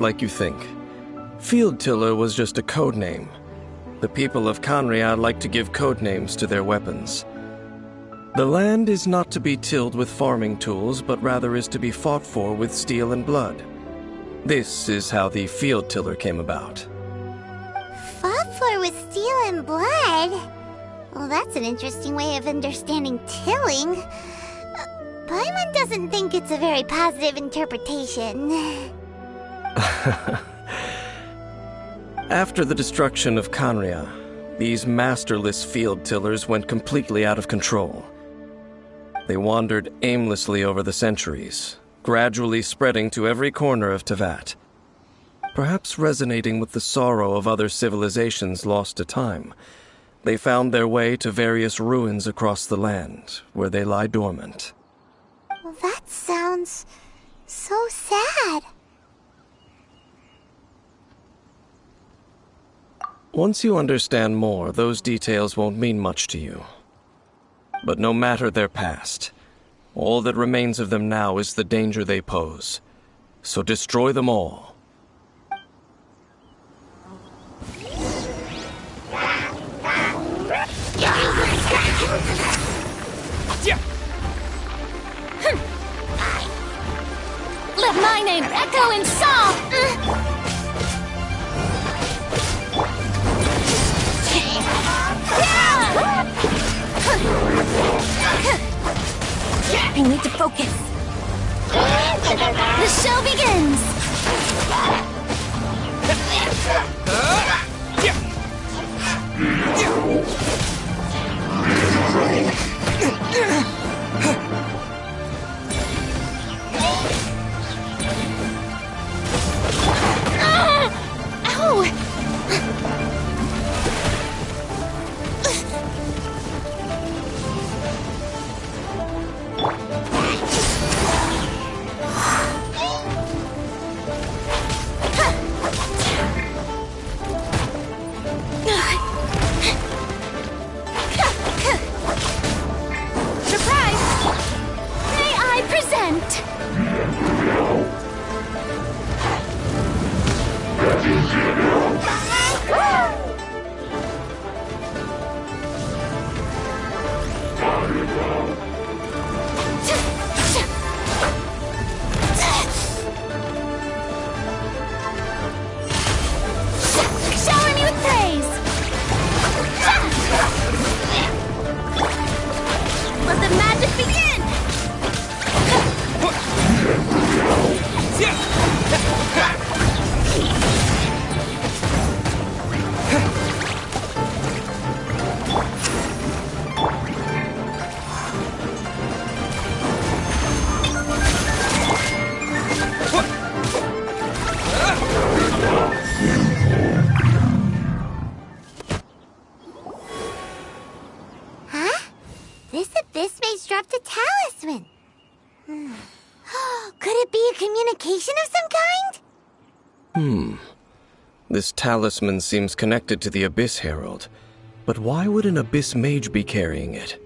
like you think. Field Tiller was just a code name. The people of Conriad like to give code names to their weapons. The land is not to be tilled with farming tools, but rather is to be fought for with steel and blood. This is how the Field Tiller came about. Fought for with steel and blood? Well, that's an interesting way of understanding tilling. Paimon doesn't think it's a very positive interpretation. After the destruction of Conria, these masterless field tillers went completely out of control. They wandered aimlessly over the centuries, gradually spreading to every corner of Teyvat. Perhaps resonating with the sorrow of other civilizations lost to time, they found their way to various ruins across the land, where they lie dormant. Well, that sounds so sad. Once you understand more, those details won't mean much to you. But no matter their past, all that remains of them now is the danger they pose. So destroy them all. Let my name echo in song! I need to focus. The show begins! Ow! This talisman seems connected to the Abyss Herald, but why would an Abyss Mage be carrying it?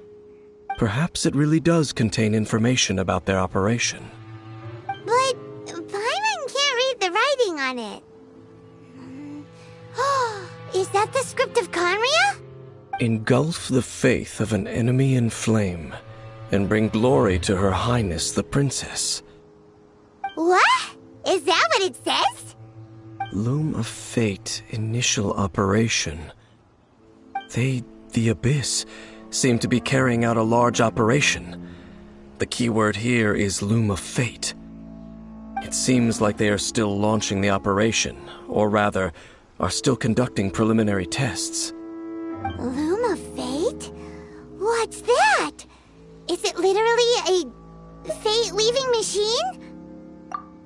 Perhaps it really does contain information about their operation. But Paimon can't read the writing on it. Is that the script of Conria? Engulf the faith of an enemy in flame, and bring glory to Her Highness the Princess. What? Is that what it says? Loom of Fate, initial operation. They, the Abyss, seem to be carrying out a large operation. The keyword here is Loom of Fate. It seems like they are still launching the operation, or rather, are still conducting preliminary tests. Loom of Fate? What's that? Is it literally a fate-weaving machine?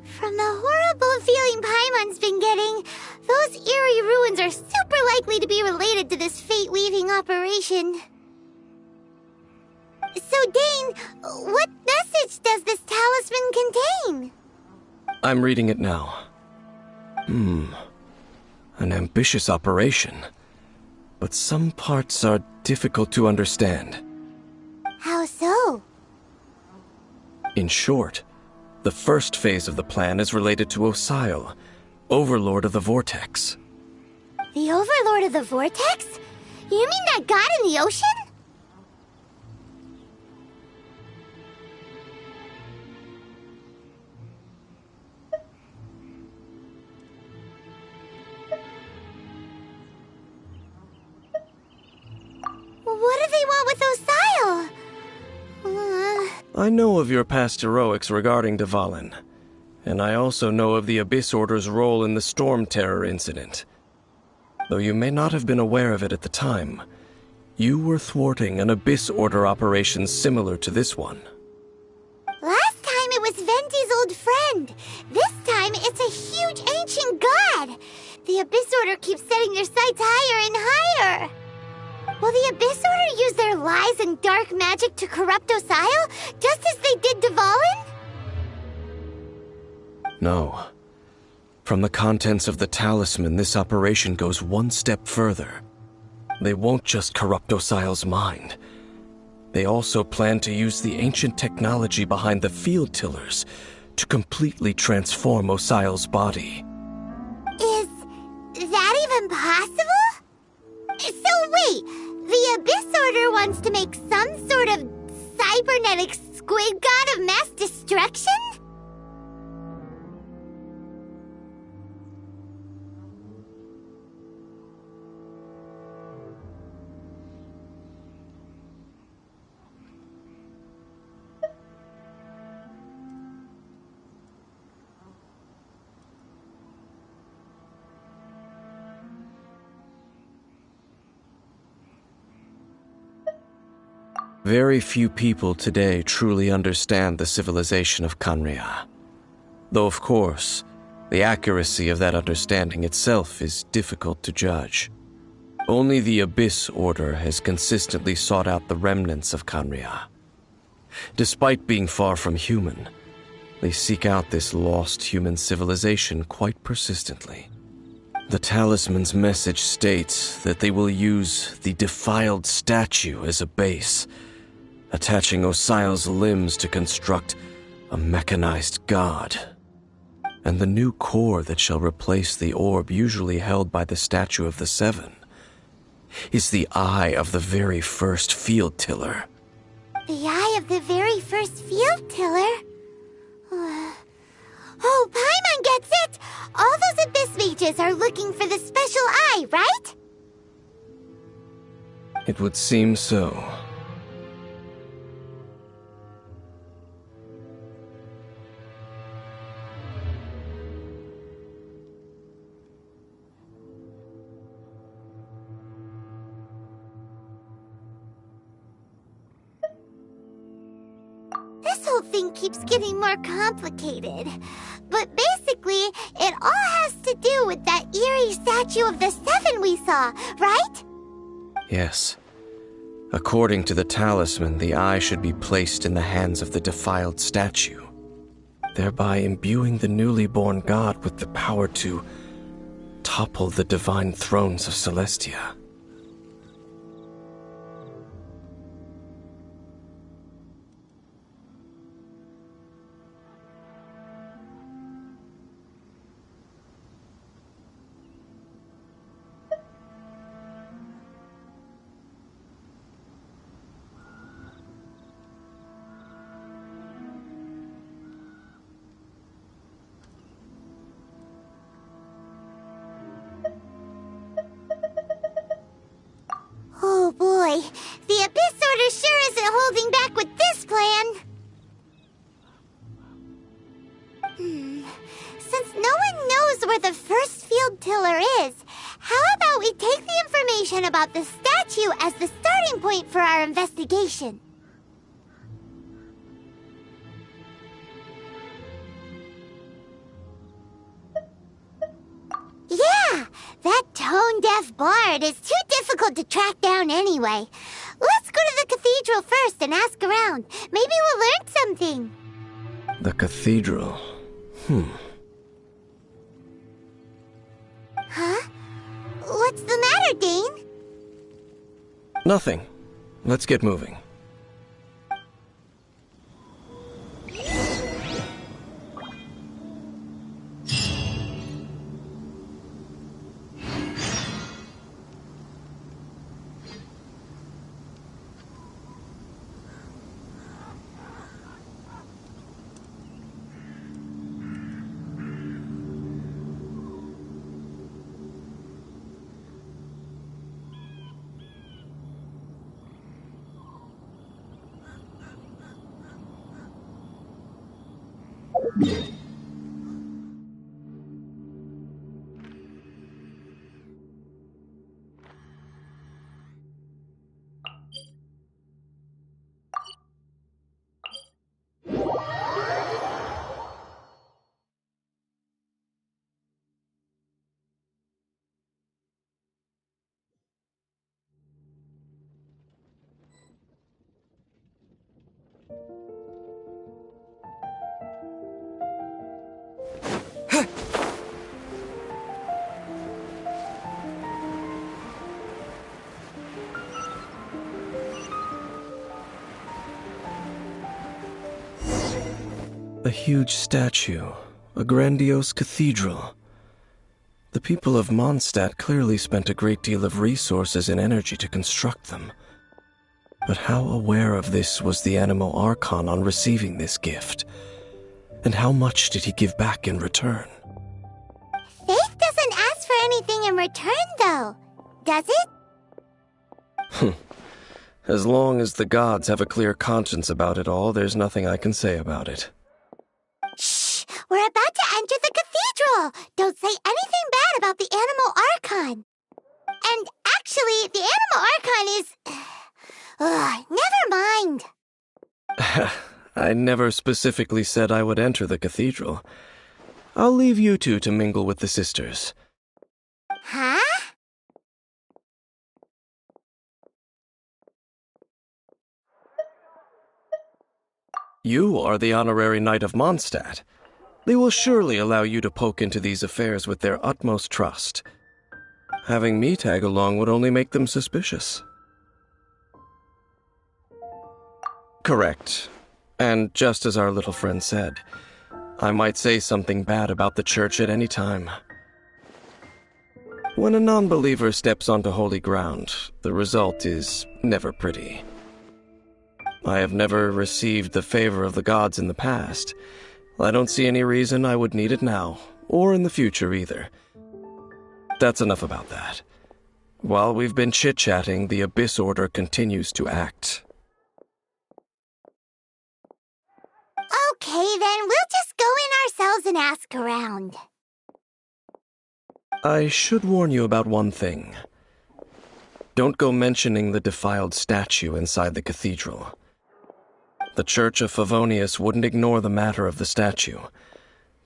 From the horrible feeling Paimon's been getting, those eerie ruins are super likely to be related to this fate-weaving operation. So, Dane, what message does this talisman contain? I'm reading it now. An ambitious operation. But some parts are difficult to understand. How so? In short, the first phase of the plan is related to Osile, Overlord of the Vortex. The Overlord of the Vortex? You mean that god in the ocean? What do they want with Osial? I know of your past heroics regarding Dvalin, and I also know of the Abyss Order's role in the Storm Terror incident. Though you may not have been aware of it at the time, you were thwarting an Abyss Order operation similar to this one. Last time it was Venti's old friend. This time it's a huge ancient god. The Abyss Order keeps setting their sights higher and higher. Will the Abyss Order use their lies and dark magic to corrupt Osial, just as they did Dvalin? No. From the contents of the talisman, this operation goes one step further. They won't just corrupt Osial's mind. They also plan to use the ancient technology behind the field tillers to completely transform Osial's body. Is that even possible? So wait, the Abyss Order wants to make some sort of cybernetic squid god of mass destruction? Very few people today truly understand the civilization of Khaenri'ah. Though, of course, the accuracy of that understanding itself is difficult to judge. Only the Abyss Order has consistently sought out the remnants of Khaenri'ah. Despite being far from human, they seek out this lost human civilization quite persistently. The talisman's message states that they will use the defiled statue as a base, attaching Osial's limbs to construct a mechanized god. And the new core that shall replace the orb usually held by the Statue of the Seven is the eye of the very first field tiller. The eye of the very first field tiller? Oh, Paimon gets it! All those Abyss mages are looking for the special eye, right? It would seem so. This whole thing keeps getting more complicated. But basically, it all has to do with that eerie Statue of the Seven we saw, right? Yes. According to the talisman, the eye should be placed in the hands of the defiled statue, thereby imbuing the newly born god with the power to topple the divine thrones of Celestia. Oh boy, the Abyss Order sure isn't holding back with this plan. Since no one knows where the first field tiller is, how about we take the information about the statue as the starting point for our investigation? Yeah, that tone-deaf bard is too difficult to track down anyway. Let's go to the cathedral first and ask around. Maybe we'll learn something. The cathedral. Huh? What's the matter, Dane? Nothing. Let's get moving. A huge statue, a grandiose cathedral. The people of Mondstadt clearly spent a great deal of resources and energy to construct them. But how aware of this was the Animo Archon on receiving this gift? And how much did he give back in return? Faith doesn't ask for anything in return, though, does it? As long as the gods have a clear conscience about it all, there's nothing I can say about it. Shh! We're about to enter the cathedral! Don't say anything bad about the Animo Archon! And actually, the Animo Archon is... never mind! I never specifically said I would enter the cathedral. I'll leave you two to mingle with the sisters. Huh? You are the honorary knight of Mondstadt. They will surely allow you to poke into these affairs with their utmost trust. Having me tag along would only make them suspicious. Correct. And just as our little friend said, I might say something bad about the church at any time. When a non-believer steps onto holy ground, the result is never pretty. I have never received the favor of the gods in the past. I don't see any reason I would need it now, or in the future either. That's enough about that. While we've been chit-chatting, the Abyss Order continues to act. Okay, then we'll just go in ourselves and ask around. I should warn you about one thing. Don't go mentioning the defiled statue inside the cathedral. The Church of Favonius wouldn't ignore the matter of the statue,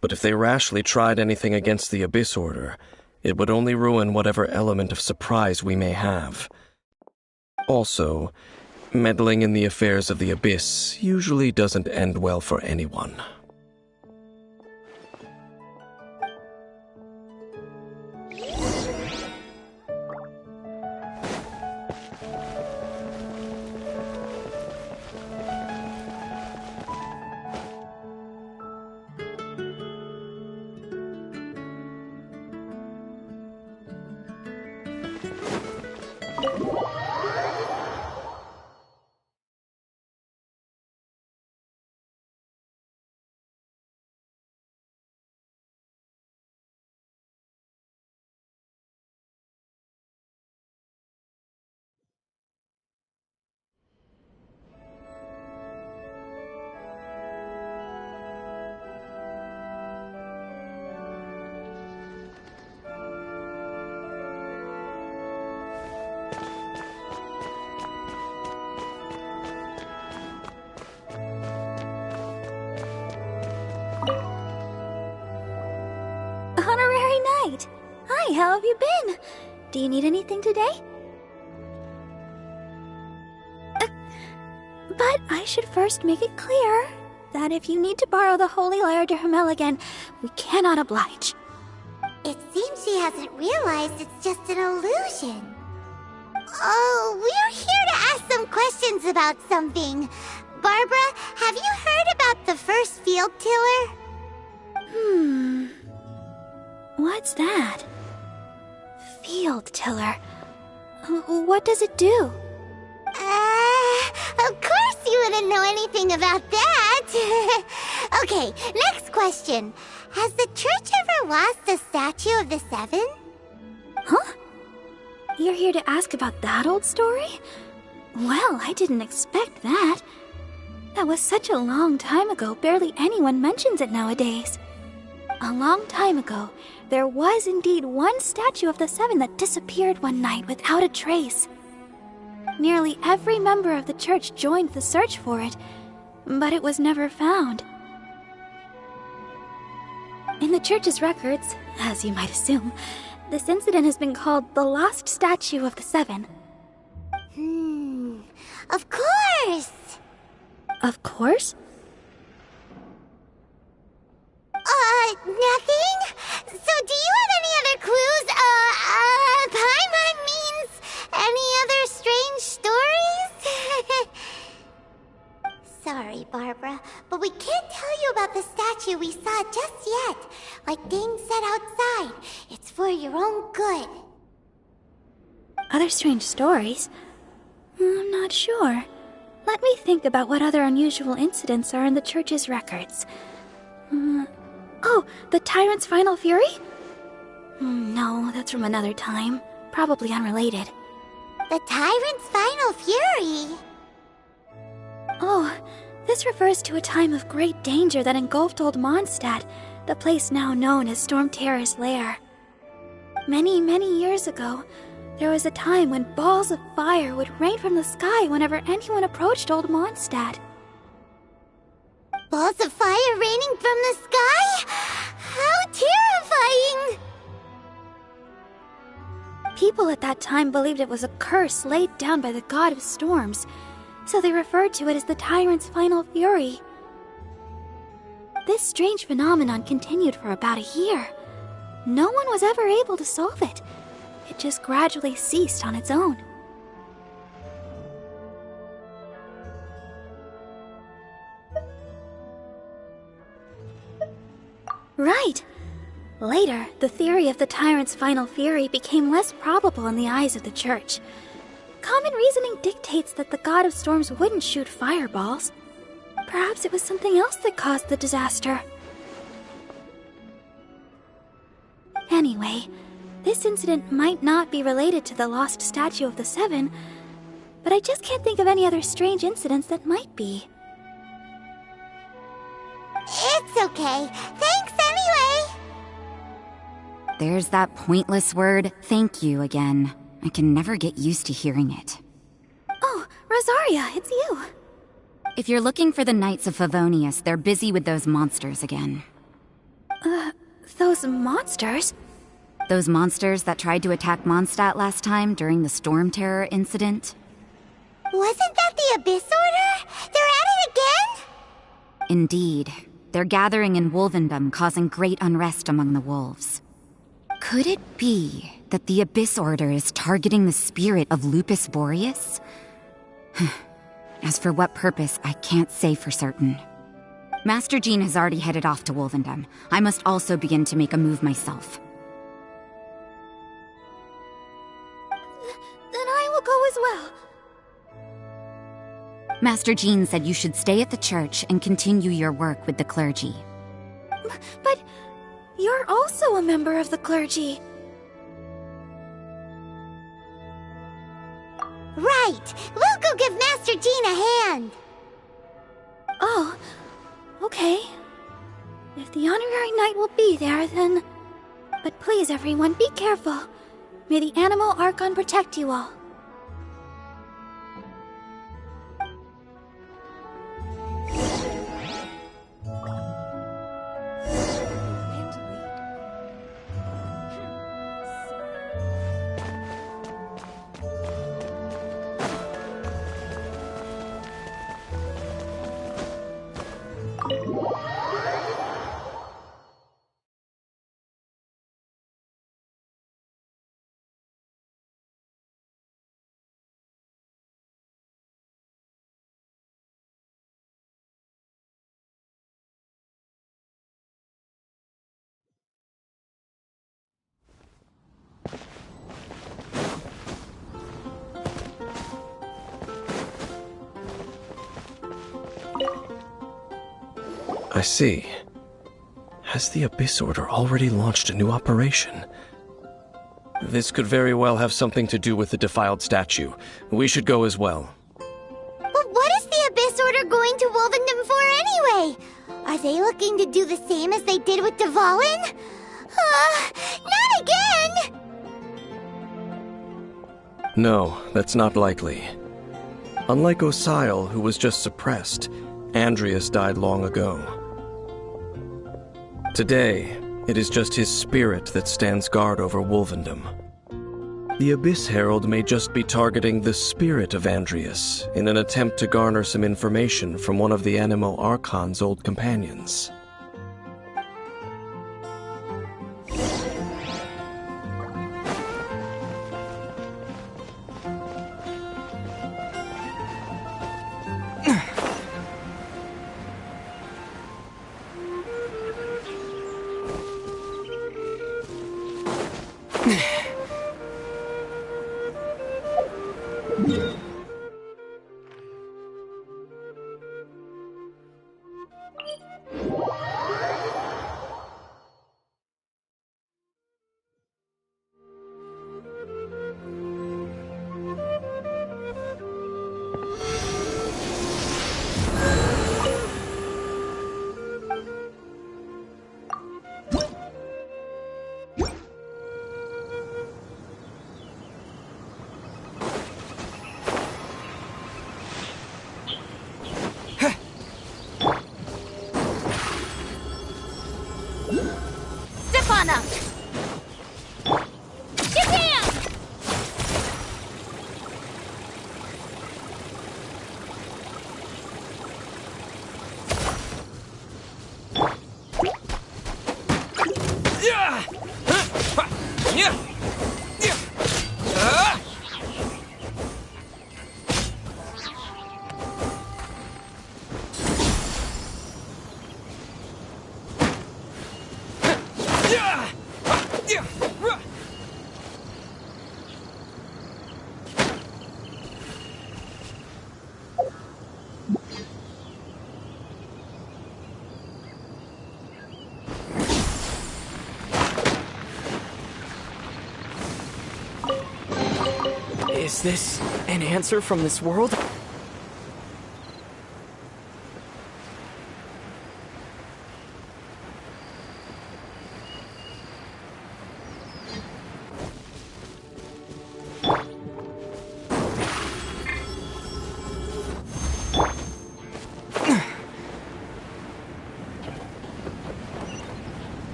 but if they rashly tried anything against the Abyss Order, it would only ruin whatever element of surprise we may have. Also, meddling in the affairs of the Abyss usually doesn't end well for anyone. Honorary Knight! Hi, how have you been? Do you need anything today? But I should first make it clear that if you need to borrow the Holy Lyre de Hermel again, we cannot oblige. It seems she hasn't realized it's just an illusion. Oh, we're here to ask some questions about something. Barbara, have you heard about the first field tiller? What's that? Field tiller. What does it do? Of course you wouldn't know anything about that. Okay, next question. Has the church ever lost a statue of the Seven? Huh? You're here to ask about that old story? Well, I didn't expect that. That was such a long time ago, barely anyone mentions it nowadays. A long time ago, there was indeed one statue of the Seven that disappeared one night without a trace. Nearly every member of the church joined the search for it, but it was never found. In the church's records, as you might assume, this incident has been called the Lost Statue of the Seven. Of course! Of course? Nothing? So do you have any other clues? Paimon means any other strange stories? Sorry, Barbara, but we can't tell you about the inside. It's for your own good. Other strange stories? I'm not sure. Let me think about what other unusual incidents are in the church's records. Oh, the tyrant's final fury? No, that's from another time. Probably unrelated. The tyrant's final fury? Oh, this refers to a time of great danger that engulfed Old Mondstadt, the place now known as Storm Terror's lair. Many, many years ago, there was a time when balls of fire would rain from the sky whenever anyone approached Old Mondstadt. Balls of fire raining from the sky? How terrifying! People at that time believed it was a curse laid down by the god of storms, so they referred to it as the tyrant's final fury. This strange phenomenon continued for about a year. No one was ever able to solve it. It just gradually ceased on its own. Right. Later, the theory of the tyrant's final fury became less probable in the eyes of the church. Common reasoning dictates that the god of storms wouldn't shoot fireballs. Perhaps it was something else that caused the disaster. Anyway, this incident might not be related to the lost statue of the Seven, but I just can't think of any other strange incidents that might be. It's okay. Thanks anyway. There's that pointless word, thank you, again. I can never get used to hearing it. Oh, Rosaria, it's you. If you're looking for the Knights of Favonius, they're busy with those monsters again. Those monsters? Those monsters that tried to attack Mondstadt last time during the Storm Terror incident? Wasn't that the Abyss Order? They're at it again? Indeed. They're gathering in Wolvendom, causing great unrest among the wolves. Could it be that the Abyss Order is targeting the spirit of Lupus Boreas? As for what purpose, I can't say for certain. Master Jean has already headed off to Wolvendom. I must also begin to make a move myself. Then I will go as well. Master Jean said you should stay at the church and continue your work with the clergy. But you're also a member of the clergy. Right. We'll go give Master Jean a hand. Oh, okay. If the honorary knight will be there, then... But please, everyone, be careful. May the Animal Archon protect you all. I see. Has the Abyss Order already launched a new operation? This could very well have something to do with the defiled statue. We should go as well. But what is the Abyss Order going to Wolvendom for anyway? Are they looking to do the same as they did with Dvalin? Not again! No, that's not likely. Unlike Osile, who was just suppressed, Andreas died long ago. Today, it is just his spirit that stands guard over Wolvendom. The Abyss Herald may just be targeting the spirit of Andreas in an attempt to garner some information from one of the Anemo Archon's old companions. Is this an answer from this world?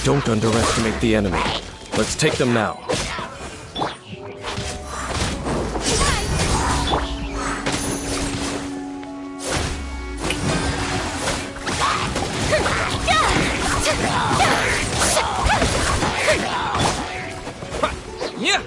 Don't underestimate the enemy. Let's take them now. Yeah!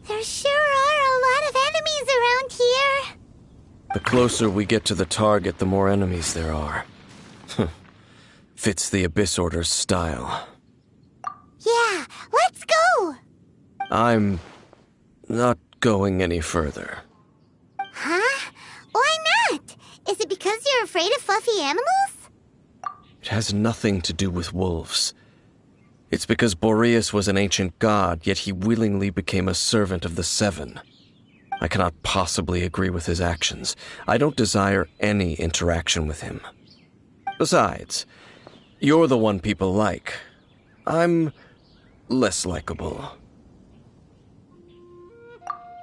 There sure are a lot of enemies around here. The closer we get to the target, the more enemies there are. Fits the Abyss Order's style. Yeah, let's go! I'm not going any further. Huh? Why not? Is it because you're afraid of fluffy animals? It has nothing to do with wolves. It's because Boreas was an ancient god, yet he willingly became a servant of the Seven. I cannot possibly agree with his actions. I don't desire any interaction with him. Besides, you're the one people like. I'm less likable.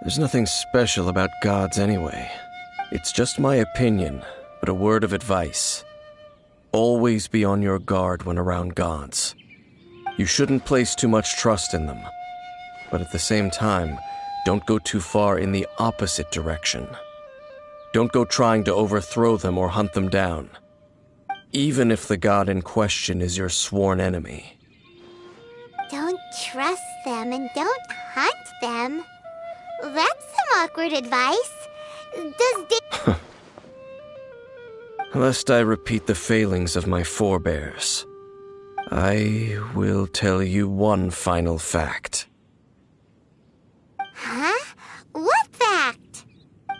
There's nothing special about gods anyway. It's just my opinion, but a word of advice. Always be on your guard when around gods. You shouldn't place too much trust in them, but at the same time, don't go too far in the opposite direction. Don't go trying to overthrow them or hunt them down, even if the god in question is your sworn enemy. Don't trust them and don't hunt them. That's some awkward advice. Lest I repeat the failings of my forebears, I will tell you one final fact. Huh? What fact?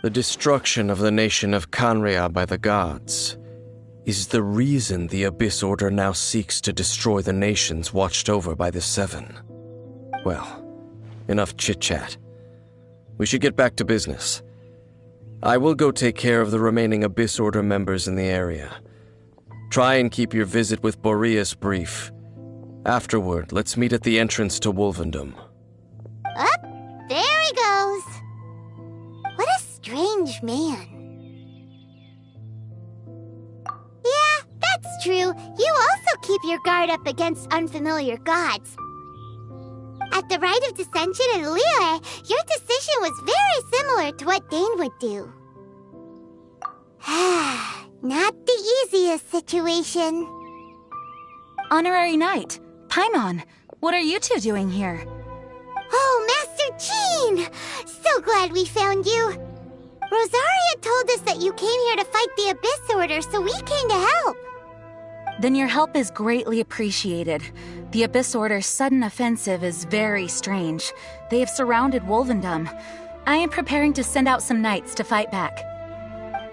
The destruction of the nation of Canria by the gods is the reason the Abyss Order now seeks to destroy the nations watched over by the Seven. Well, enough chit-chat. We should get back to business. I will go take care of the remaining Abyss Order members in the area. Try and keep your visit with Boreas brief. Afterward, let's meet at the entrance to Wolvendom. Up, there he goes. What a strange man. Yeah, that's true. You also keep your guard up against unfamiliar gods. At the rite of dissension in Liyue, your decision was very similar to what Dane would do. Not the easiest situation. Honorary Knight, Paimon, what are you two doing here? Oh, Master Jean! So glad we found you. Rosaria told us that you came here to fight the Abyss Order, so we came to help. Then your help is greatly appreciated. The Abyss Order's sudden offensive is very strange. They have surrounded Wolvendom. I am preparing to send out some knights to fight back.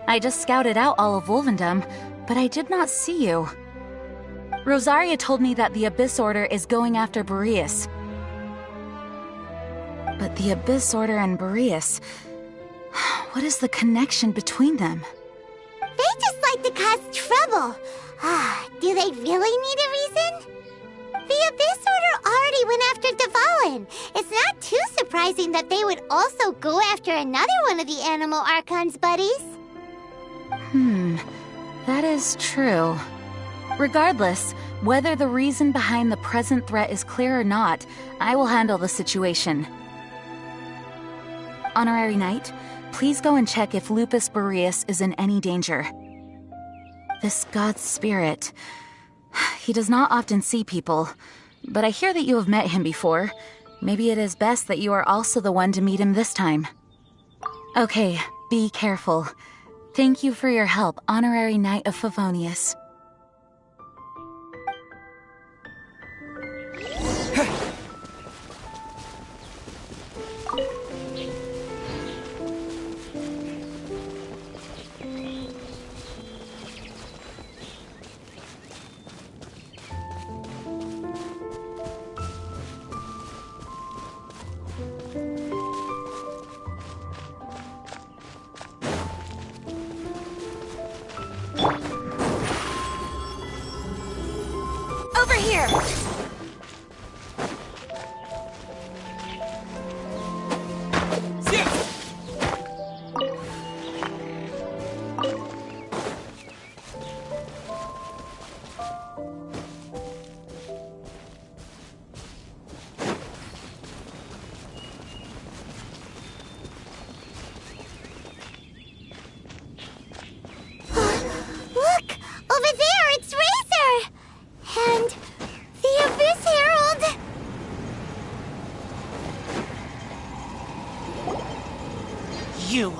I just scouted out all of Wolvendom, but I did not see you. Rosaria told me that the Abyss Order is going after Boreas. But the Abyss Order and Boreas... what is the connection between them? They just like to cause trouble. Do they really need a reason? The Abyss Order already went after Dvalin. It's not too surprising that they would also go after another one of the Animal Archon's buddies. That is true. Regardless, whether the reason behind the present threat is clear or not, I will handle the situation. Honorary Knight, please go and check if Lupus Boreas is in any danger. This god's spirit... he does not often see people, but I hear that you have met him before. Maybe it is best that you are also the one to meet him this time. Okay, be careful. Thank you for your help, Honorary Knight of Favonius. Over here! Look! Over there, it's Razor! And the Abyss Herald! You,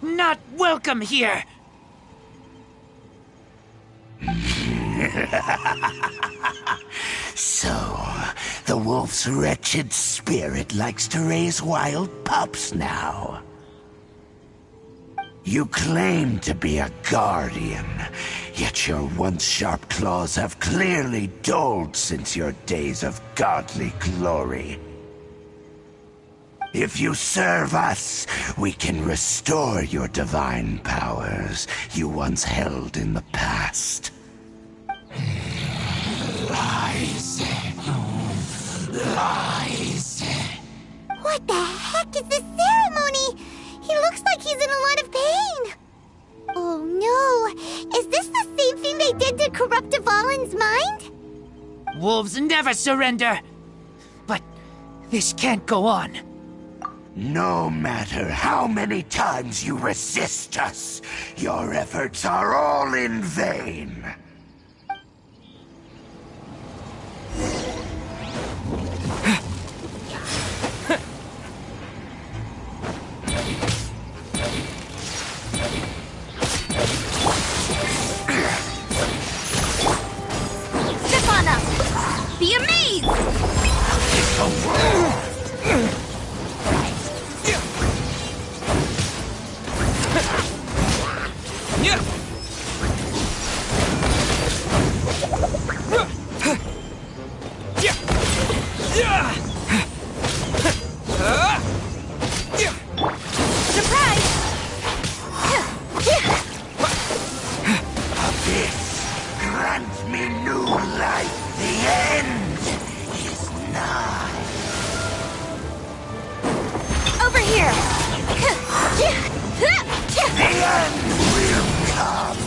not welcome here! So, the wolf's wretched spirit likes to raise wild pups now. You claim to be a guardian, yet your once sharp claws have clearly dulled since your days of godly glory. If you serve us, we can restore your divine powers you once held in the past. Lies. Lies. What the heck is this ceremony? He looks like he's in a lot of pain. Oh no! Is this the same thing they did to corrupt Dvalin's mind? Wolves never surrender! But this can't go on. No matter how many times you resist us, your efforts are all in vain. Be amazed! Grant me new life. The end is nigh. Over here! The end will come.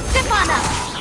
Step on up!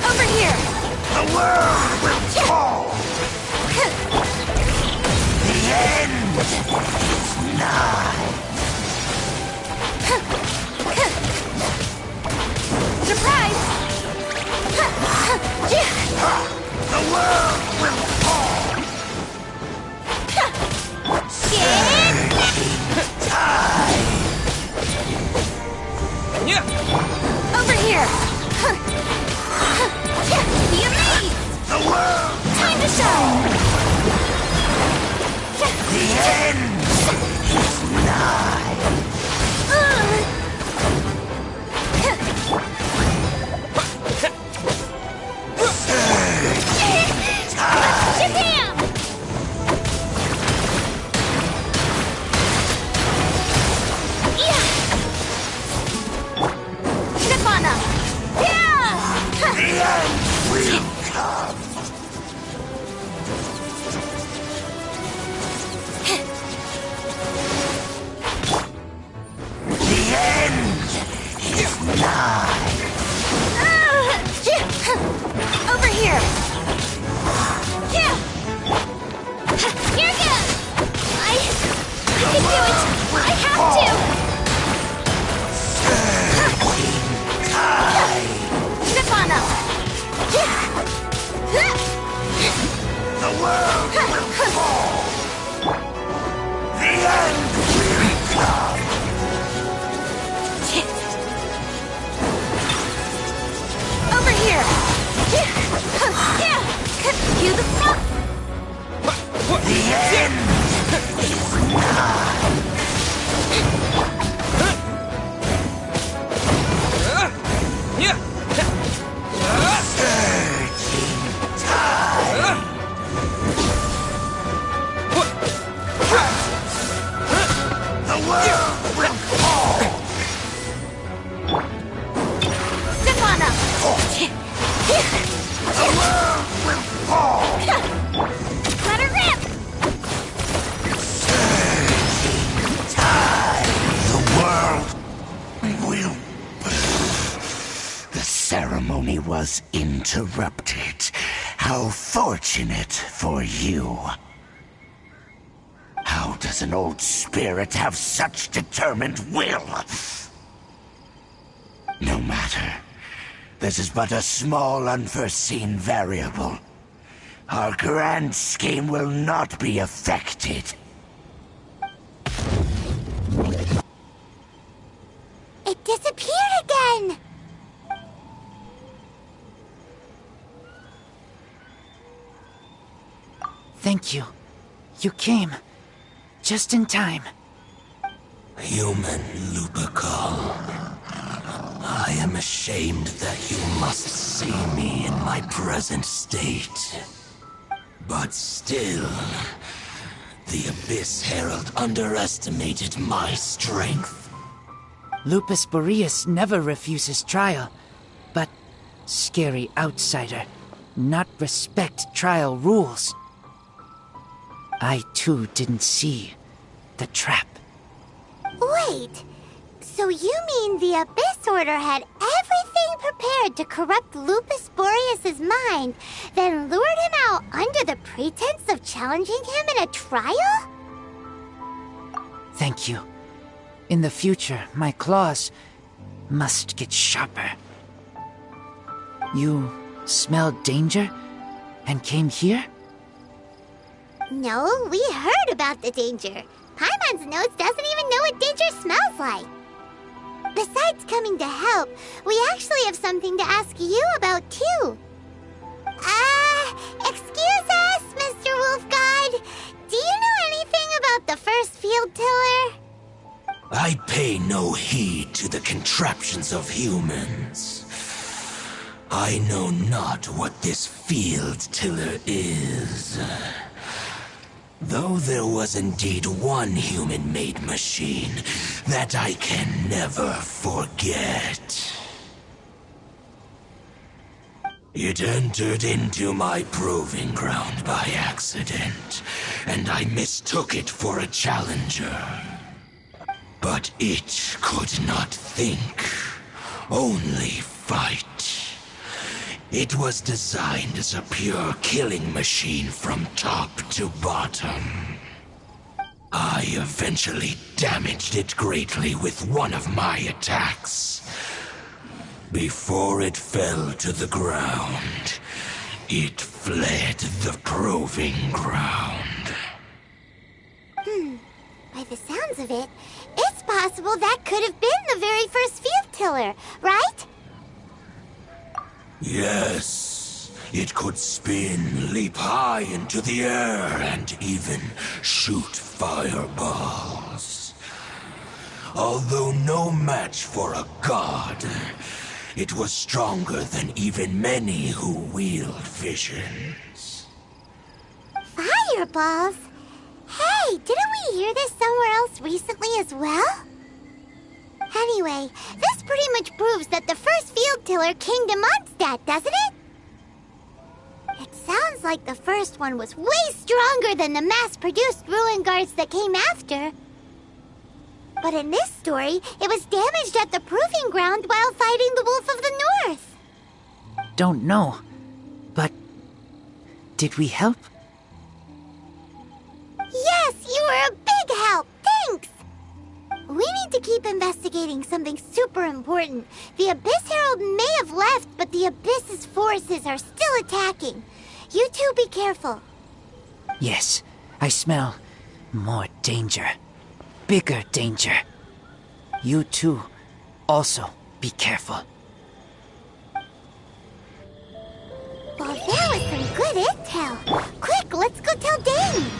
Over here! The world will fall! The end is nigh! Surprise! The world will fall! Over here! Be amazed! The world! Time to shine! The end is nigh! Shazam! Step on up! The end will come! The end is nigh! Over here! Here goes! I can do it! I have to! Step on up! The world will fall! The end will come! Over here! To the front! The end is nigh! Surging tide! The world will fall! Step on up! The world will fall! Let her rip! Surging tide! The world will... The ceremony was interrupted. How fortunate for you. How does an old spirit have such determined will? No matter. This is but a small unforeseen variable. Our grand scheme will not be affected. It disappeared again! Thank you. You came. Just in time. Human Lupercal. I am ashamed that you must see me in my present state. But still, the Abyss Herald underestimated my strength. Lupus Boreas never refuses trial, but scary outsider, not respect trial rules. I too didn't see the trap. Wait, so you mean the Abyss Order had everything prepared to corrupt Lupus Boreas' mind, then lured him out under the pretense of challenging him in a trial? Thank you. In the future, my claws must get sharper. You smelled danger and came here? No, we heard about the danger. Paimon's nose doesn't even know what danger smells like. Besides coming to help, we actually have something to ask you about, too. Excuse us, Mr. Wolf God. Do you know anything about the first field tiller? I pay no heed to the contraptions of humans. I know not what this field tiller is. Though there was indeed one human-made machine that I can never forget. It entered into my proving ground by accident, and I mistook it for a challenger. But it could not think, only fight. It was designed as a pure killing machine from top to bottom. I eventually damaged it greatly with one of my attacks. Before it fell to the ground, it fled the proving ground. By the sounds of it, it's possible that could have been the very first field tiller, right? Yes, it could spin, leap high into the air, and even shoot fireballs. Although no match for a god, it was stronger than even many who wield visions. Fireballs? Hey, didn't we hear this somewhere else recently as well? Anyway, this pretty much proves that the first field tiller came to Mondstadt, doesn't it? It sounds like the first one was way stronger than the mass-produced ruin guards that came after. But in this story, it was damaged at the proving ground while fighting the Wolf of the North. Don't know. But did we help? Yes, you were a big help. Thanks. We need to keep investigating something super important. The Abyss Herald may have left, but the Abyss's forces are still attacking. You two be careful. Yes, I smell more danger. Bigger danger. You too, also be careful. Well, that was some good intel. Quick, let's go tell Dane.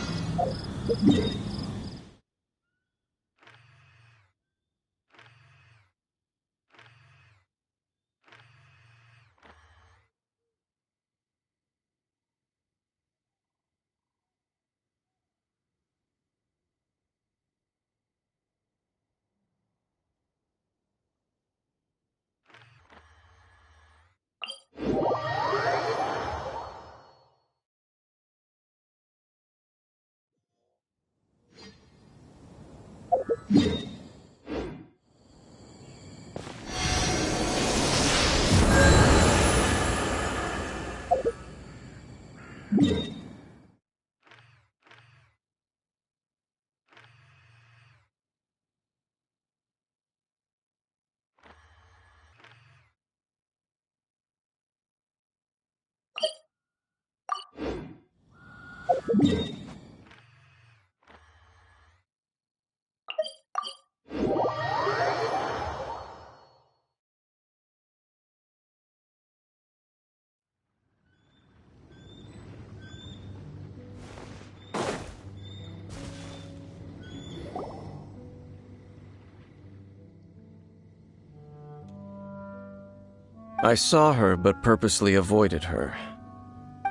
I saw her but purposely avoided her.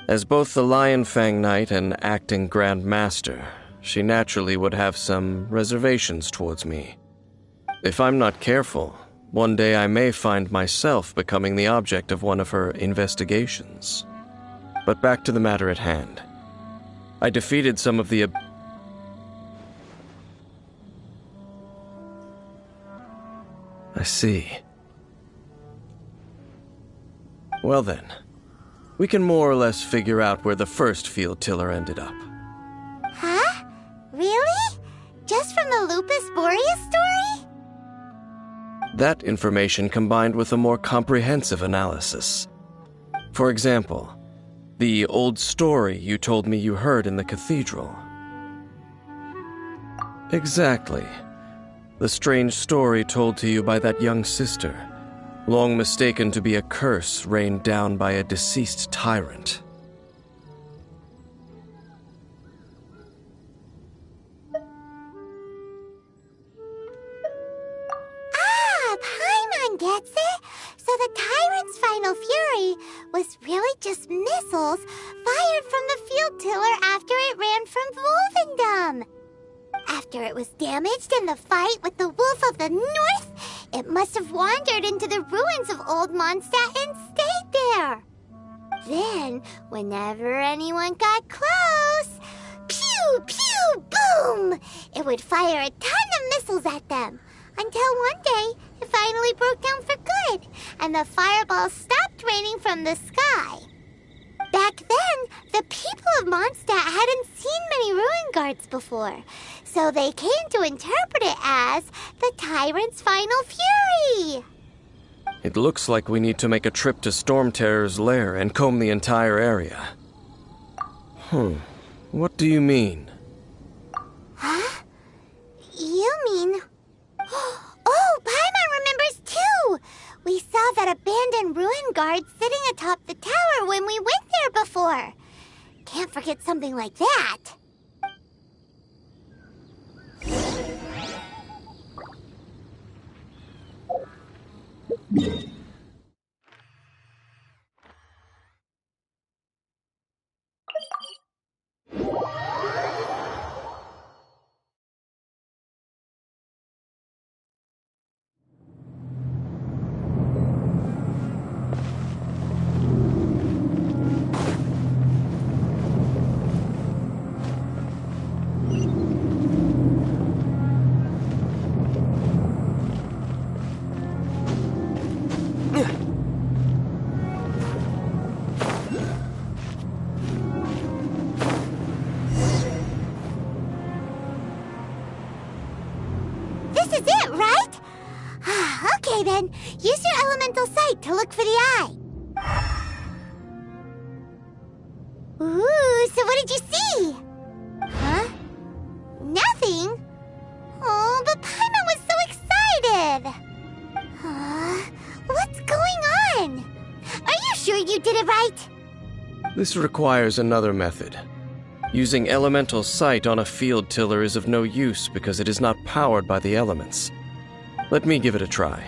As both the Lion Fang Knight and acting Grand Master, she naturally would have some reservations towards me. If I'm not careful, one day I may find myself becoming the object of one of her investigations. But back to the matter at hand. I defeated some of the I see. Well then, we can more or less figure out where the first field tiller ended up. Huh? Really? Just from the Lupus Boreas story? That information combined with a more comprehensive analysis. For example, the old story you told me you heard in the cathedral. Exactly. The strange story told to you by that young sister, long mistaken to be a curse rained down by a deceased tyrant. Ah, Paimon gets it! So the tyrant's final fury was really just missiles fired from the field tiller after it ran from Wolvendom. After it was damaged in the fight with the Wolf of the North, it must have wandered into the ruins of Old Mondstadt and stayed there. Then, whenever anyone got close, pew, pew, boom! It would fire a ton of missiles at them. Until one day, it finally broke down for good, and the fireballs stopped raining from the sky. Back then, the people of Mondstadt hadn't seen many ruin guards before, so they came to interpret it as the tyrant's final fury. It looks like we need to make a trip to Storm Terror's lair and comb the entire area. What do you mean? Huh? You mean... Oh, Paimon remembers too! We saw that abandoned ruin guard sitting atop the tower when we went there before. Can't forget something like that. This is it, right? Okay then, use your elemental sight to look for the eye. Ooh, so what did you see? Huh? Nothing? Oh, but Paimon was so excited. What's going on? Are you sure you did it right? This requires another method. Using elemental sight on a field tiller is of no use because it is not powered by the elements. Let me give it a try.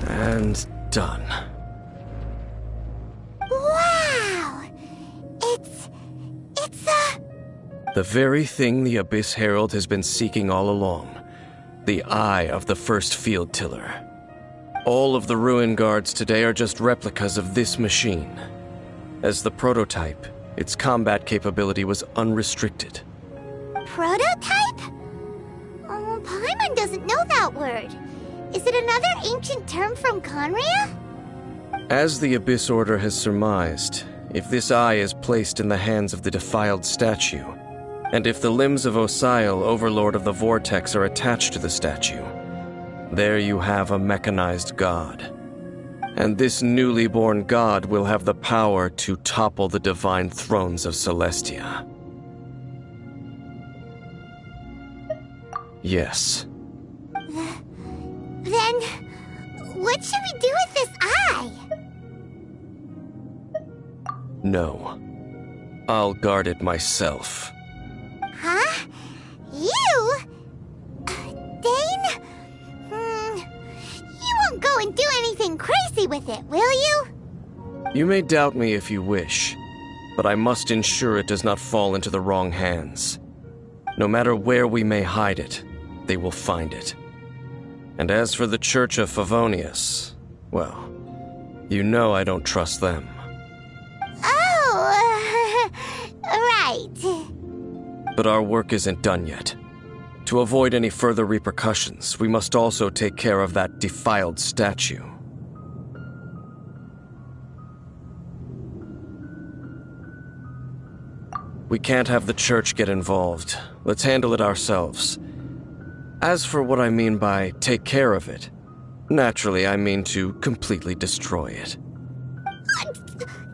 And done. Wow! It's The very thing the Abyss Herald has been seeking all along. The eye of the first field tiller. All of the ruin guards today are just replicas of this machine. As the prototype, its combat capability was unrestricted. prototype? Oh, Paimon doesn't know that word. Is it another ancient term from Conria? As the Abyss Order has surmised, if this eye is placed in the hands of the defiled statue, and if the limbs of Osial, Overlord of the Vortex, are attached to the statue, there you have a mechanized god. And this newly born god will have the power to topple the divine thrones of Celestia. Yes. Then, what should we do with this eye? No. I'll guard it myself. Huh? You? Dane? You won't go and do anything crazy with it, will you? You may doubt me if you wish, but I must ensure it does not fall into the wrong hands. No matter where we may hide it, they will find it. And as for the Church of Favonius, well, you know I don't trust them. Oh, right. But our work isn't done yet. To avoid any further repercussions, we must also take care of that defiled statue. We can't have the church get involved. Let's handle it ourselves. As for what I mean by take care of it, naturally I mean to completely destroy it.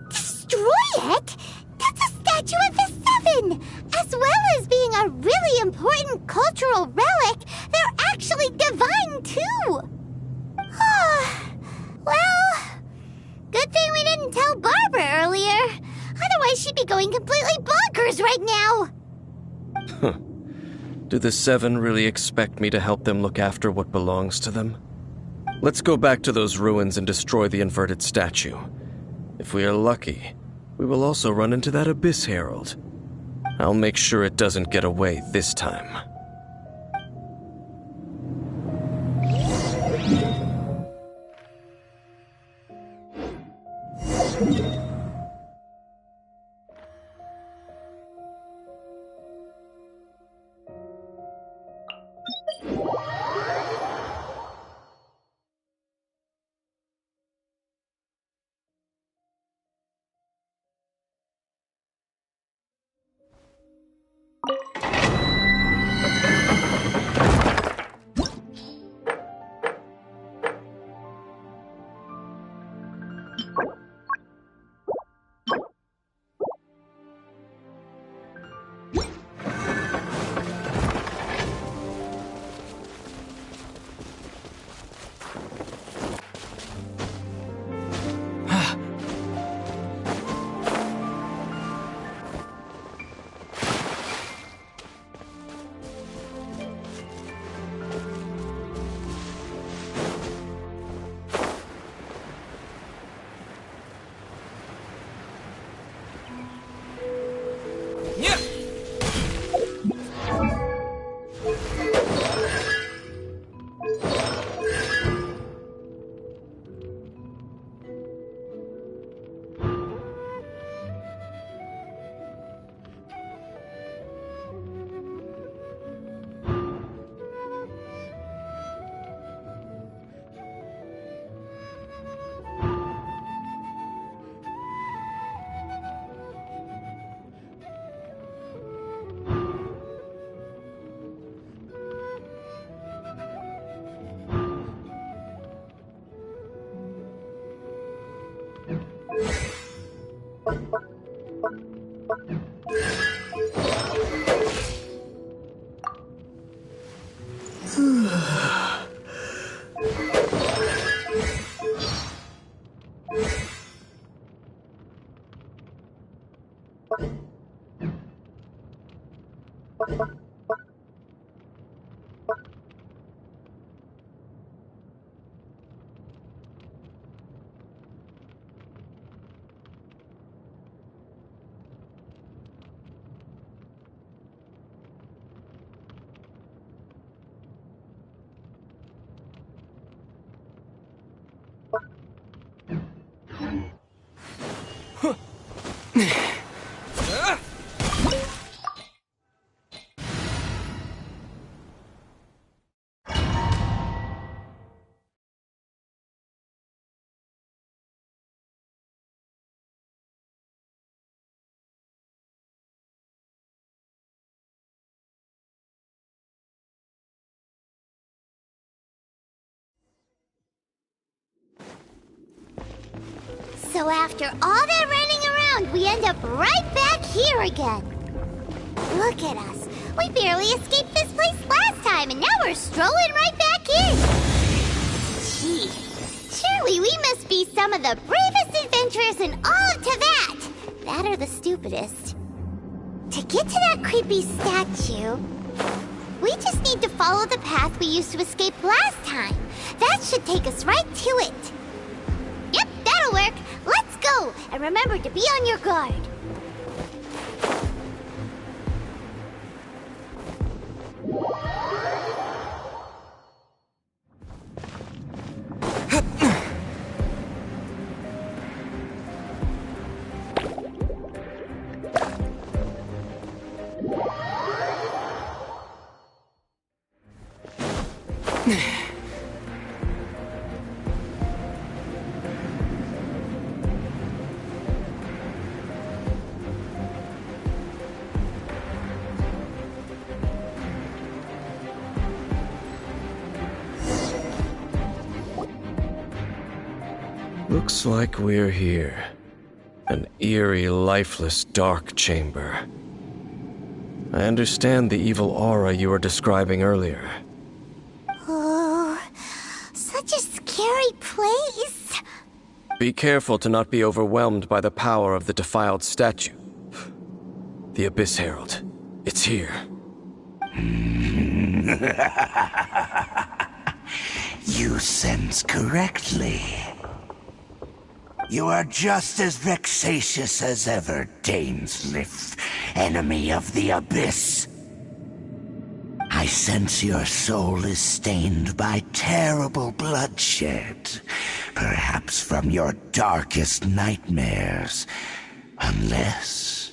Destroy it? That's a statue of the Seven! As well as being a really important cultural relic, they're actually divine too! Well, good thing we didn't tell Barbara earlier. Otherwise she'd be going completely bonkers right now! Do the Seven really expect me to help them look after what belongs to them? Let's go back to those ruins and destroy the inverted statue. If we are lucky, we will also run into that Abyss Herald. I'll make sure it doesn't get away this time. So after all that running around, we end up right back here again. Look at us. We barely escaped this place last time, and now we're strolling right back in. Gee, surely we must be some of the bravest adventurers in all of Teyvat. That or the stupidest. To get to that creepy statue, we just need to follow the path we used to escape last time. That should take us right to it. Yep, that'll work. Let's go, and remember to be on your guard. Looks like we're here. An eerie, lifeless, dark chamber. I understand the evil aura you were describing earlier. Oh, such a scary place. Be careful to not be overwhelmed by the power of the defiled statue. The Abyss Herald. It's here. You sense correctly. You are just as vexatious as ever, Dainsleif, enemy of the Abyss. I sense your soul is stained by terrible bloodshed, Perhaps from your darkest nightmares. Unless...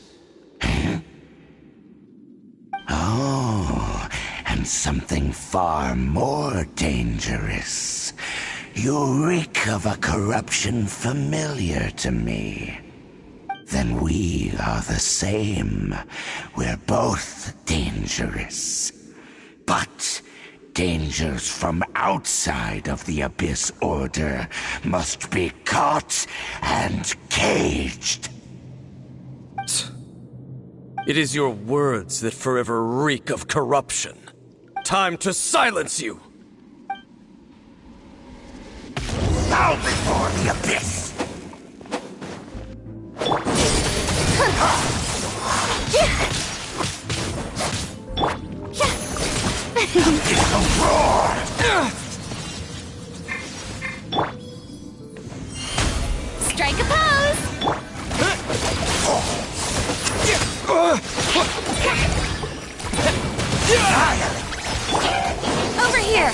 Oh, and something far more dangerous. You reek of a corruption familiar to me. Then we are the same. We're both dangerous. But dangers from outside of the Abyss Order must be caught and caged. It is your words that forever reek of corruption. Time to silence you! Bow before the Abyss! It's a roar! Strike a pose! Over here!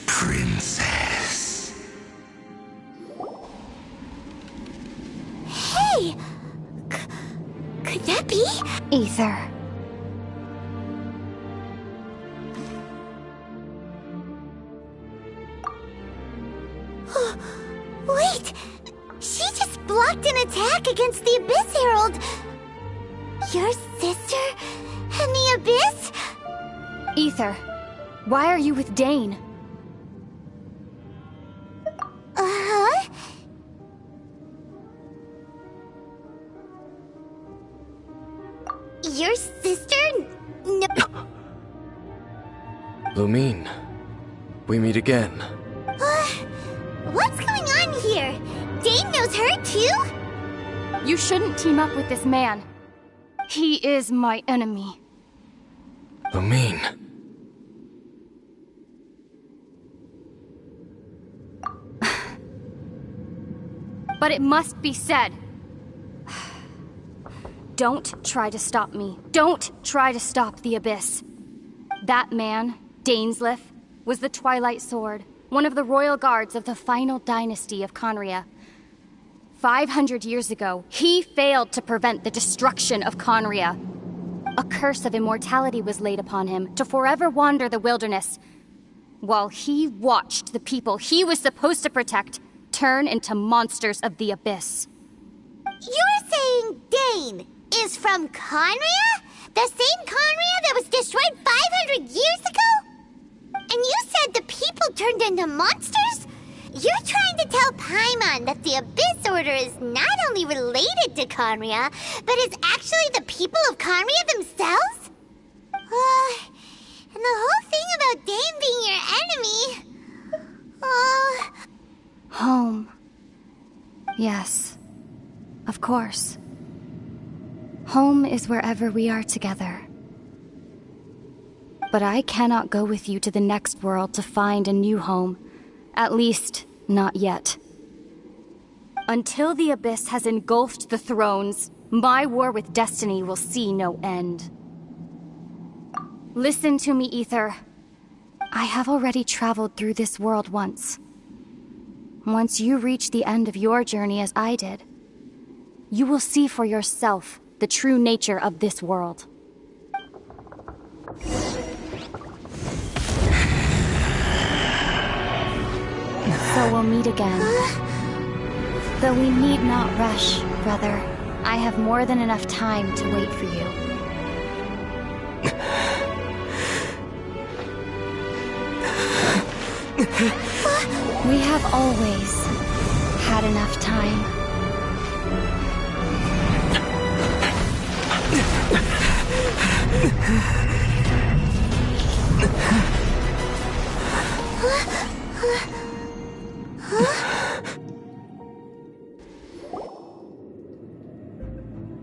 Princess. Hey! Could that be? Ether. Wait! She just blocked an attack against the Abyss Herald! Your sister and the Abyss? Ether, why are you with Dane? Uh-huh. Your sister? No. Lumine, we meet again. What's going on here? Dane knows her too? You shouldn't team up with this man. He is my enemy. Lumine. But it must be said. Don't try to stop me. Don't try to stop the Abyss. That man, Dainsleif, was the Twilight Sword, one of the royal guards of the final dynasty of Conria. 500 years ago, he failed to prevent the destruction of Conria. A curse of immortality was laid upon him to forever wander the wilderness, while he watched the people he was supposed to protect turn into monsters of the Abyss. You're saying Dane is from Conria? The same Conria that was destroyed 500 years ago? And you said the people turned into monsters? You're trying to tell Paimon that the Abyss Order is not only related to Conria, but is actually the people of Conria themselves? And the whole thing about Dane being your enemy... Home. Yes. Of course. Home is wherever we are together. But I cannot go with you to the next world to find a new home. At least, not yet. Until the Abyss has engulfed the thrones, my war with destiny will see no end. Listen to me, Ether. I have already traveled through this world once. Once you reach the end of your journey as I did, you will see for yourself the true nature of this world. So we'll meet again. Though we need not rush, brother. I have more than enough time to wait for you. We have always had enough time.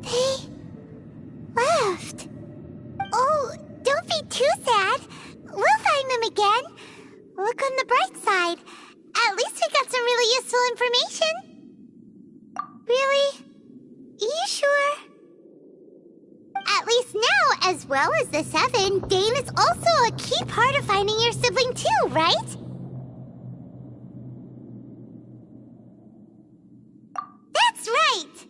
They left. Oh, don't be too sad. We'll find them again. Look on the bright side. At least we got some really useful information. Really? You sure? At least now, as well as the Seven, Dane is also a key part of finding your sibling too, right? That's right!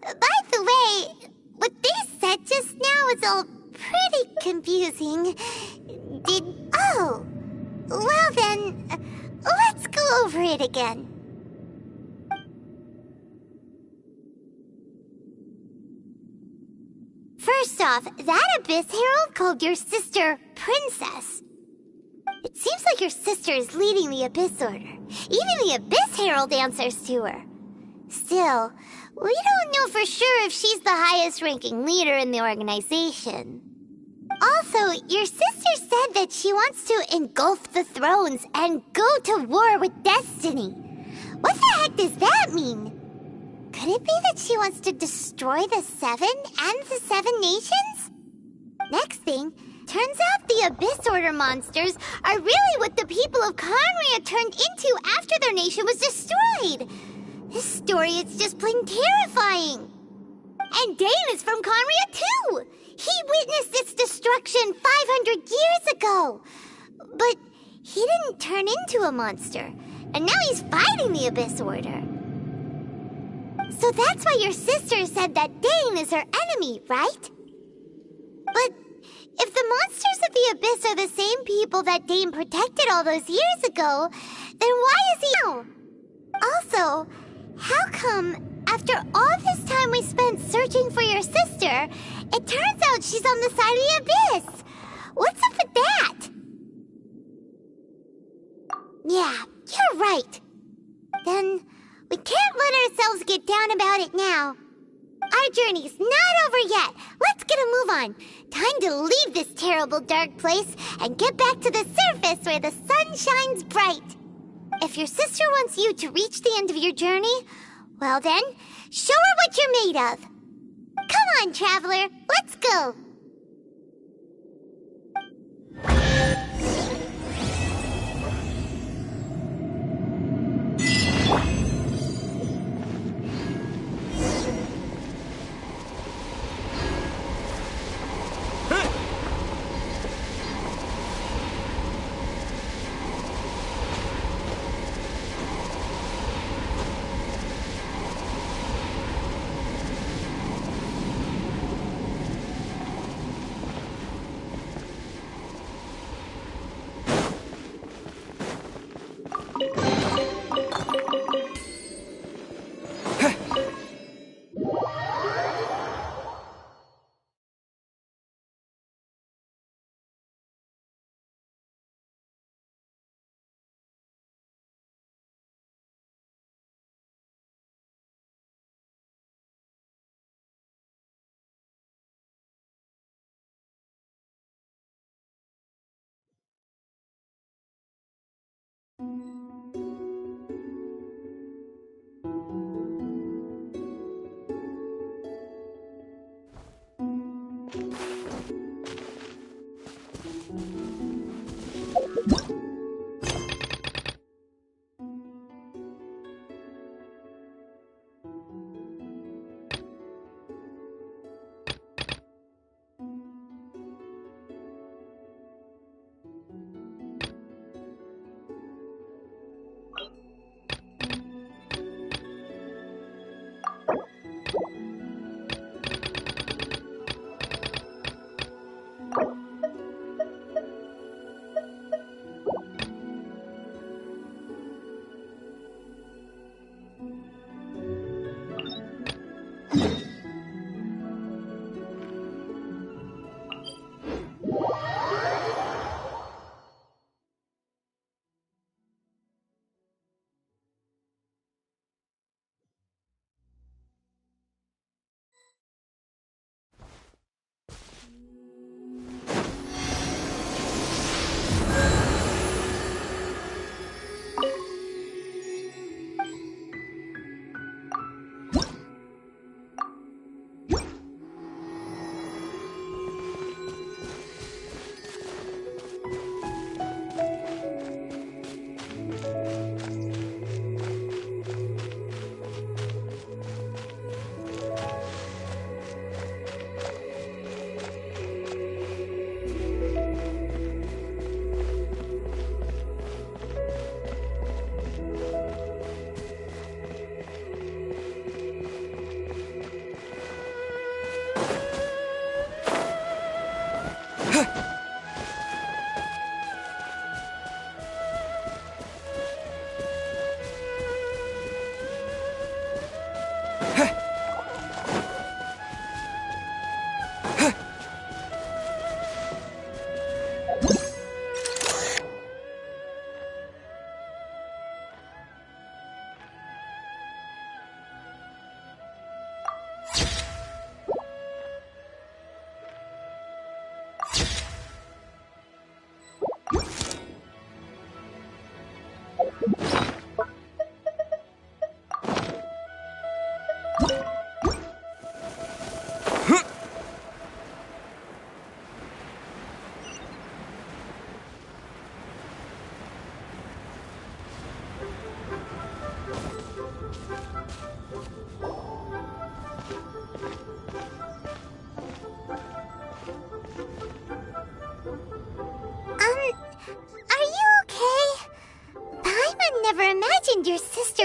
By the way, what they said just now is all pretty confusing. Oh! Well then, let's go over it again. First off, that Abyss Herald called your sister Princess. It seems like your sister is leading the Abyss Order. Even the Abyss Herald answers to her. Still, we don't know for sure if she's the highest-ranking leader in the organization. Also, your sister said that she wants to engulf the thrones and go to war with Destiny. What the heck does that mean? Could it be that she wants to destroy the Seven and the Seven Nations? Next thing, turns out the Abyss Order monsters are really what the people of Conria turned into after their nation was destroyed. This story is just plain terrifying. And Dane is from Conria too! He witnessed its destruction 500 years ago! But he didn't turn into a monster, and now he's fighting the Abyss Order. So that's why your sister said that Dane is her enemy, right? But if the monsters of the Abyss are the same people that Dane protected all those years ago, then why is he now? Also, how come, after all this time we spent searching for your sister, it turns out she's on the side of the Abyss? What's up with that? Yeah, you're right. Then we can't let ourselves get down about it now. Our journey's not over yet. Let's get a move on. Time to leave this terrible dark place and get back to the surface where the sun shines bright. If your sister wants you to reach the end of your journey, well then, show her what you're made of. Come on, traveler, let's go.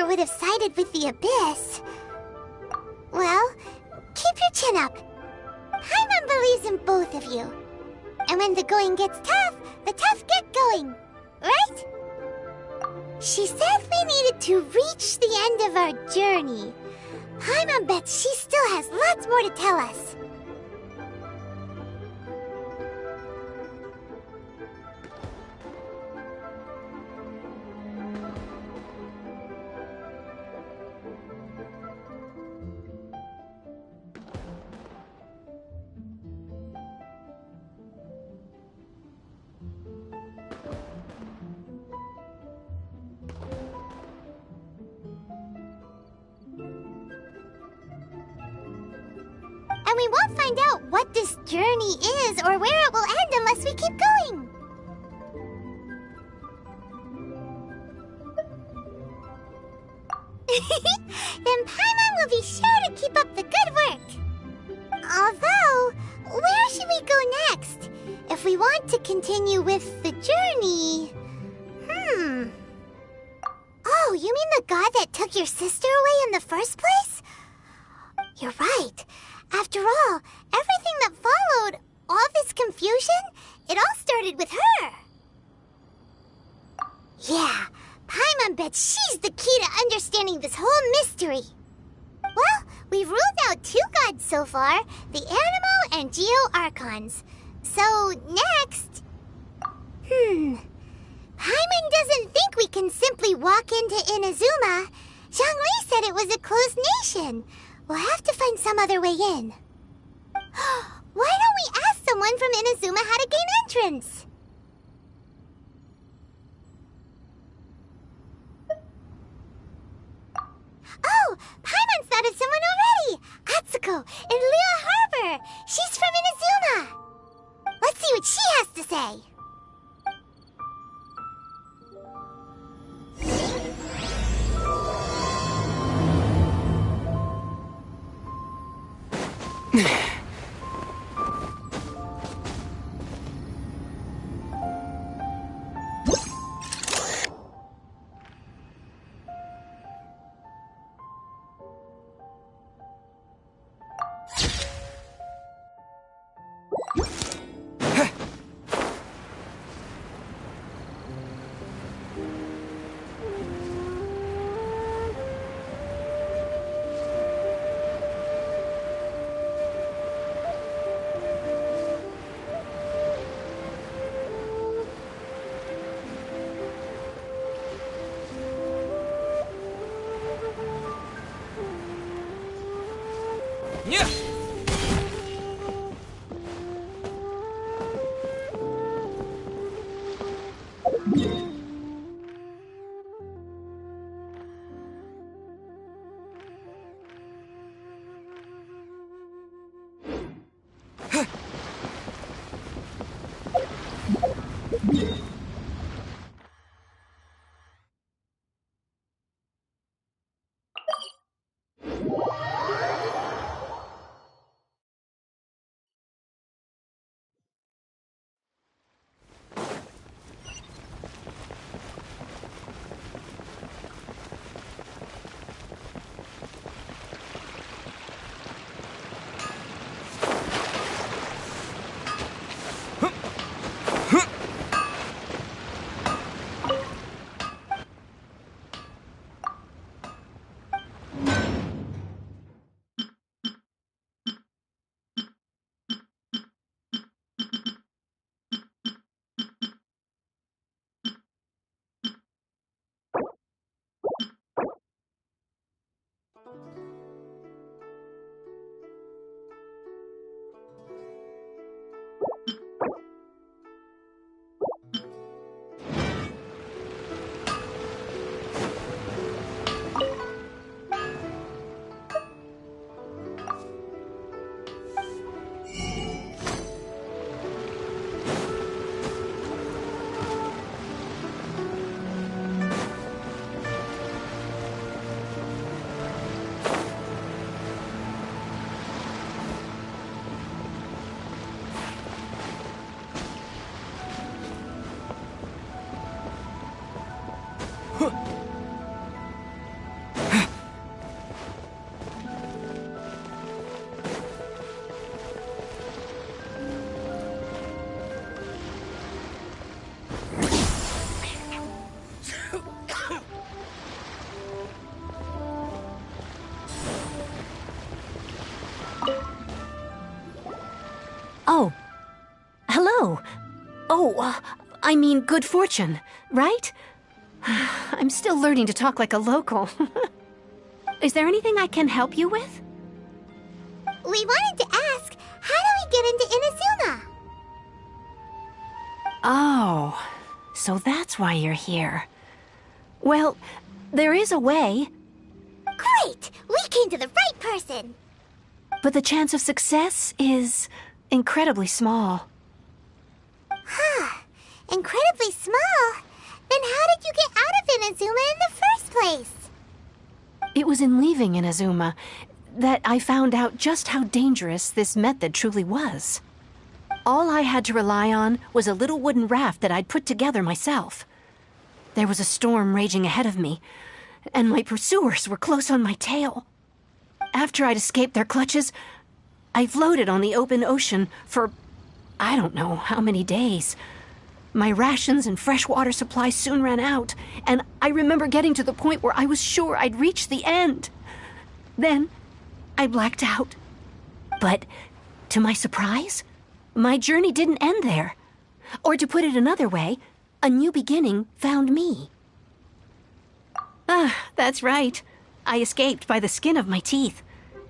would have sided with the Abyss. Well, keep your chin up. Paimon believes in both of you. And when the going gets tough, the tough get going. Right? She said we needed to reach the end of our journey. Paimon bets she still has lots more to tell us. And we won't find out what this journey is or where it will end unless we keep going. Then Paimon will be sure to keep up the good work. Although, where should we go next? If we want to continue with the journey... Oh, you mean the god that took your sister away in the first place? You're right. After all, everything that followed, all this confusion, it all started with her. Yeah, Paimon bets she's the key to understanding this whole mystery. Well, we've ruled out 2 gods so far, the Animo and Geo Archons. So, next... Paimon doesn't think we can simply walk into Inazuma. Zhongli said it was a closed nation. We'll have to find some other way in. Why don't we ask someone from Inazuma how to gain entrance? Oh, Paimon thought of someone already! Atsuko in Liyue Harbor! She's from Inazuma! Let's see what she has to say. Oh. Hello. Oh, I mean good fortune, right? I'm still learning to talk like a local. Is there anything I can help you with? We wanted to ask, how do we get into Inazuma? Oh, so that's why you're here. Well, there is a way, Great! We came to the right person! but the chance of success is incredibly small. Incredibly small? Then how did you get out of Inazuma in the first place? It was in leaving Inazuma that I found out just how dangerous this method truly was. All I had to rely on was a little wooden raft that I'd put together myself. There was a storm raging ahead of me, and my pursuers were close on my tail. After I'd escaped their clutches, I floated on the open ocean for I don't know how many days. My rations and freshwater supply soon ran out, and I remember getting to the point where I was sure I'd reached the end. Then, I blacked out. But, to my surprise, my journey didn't end there. Or to put it another way, a new beginning found me. That's right. I escaped by the skin of my teeth.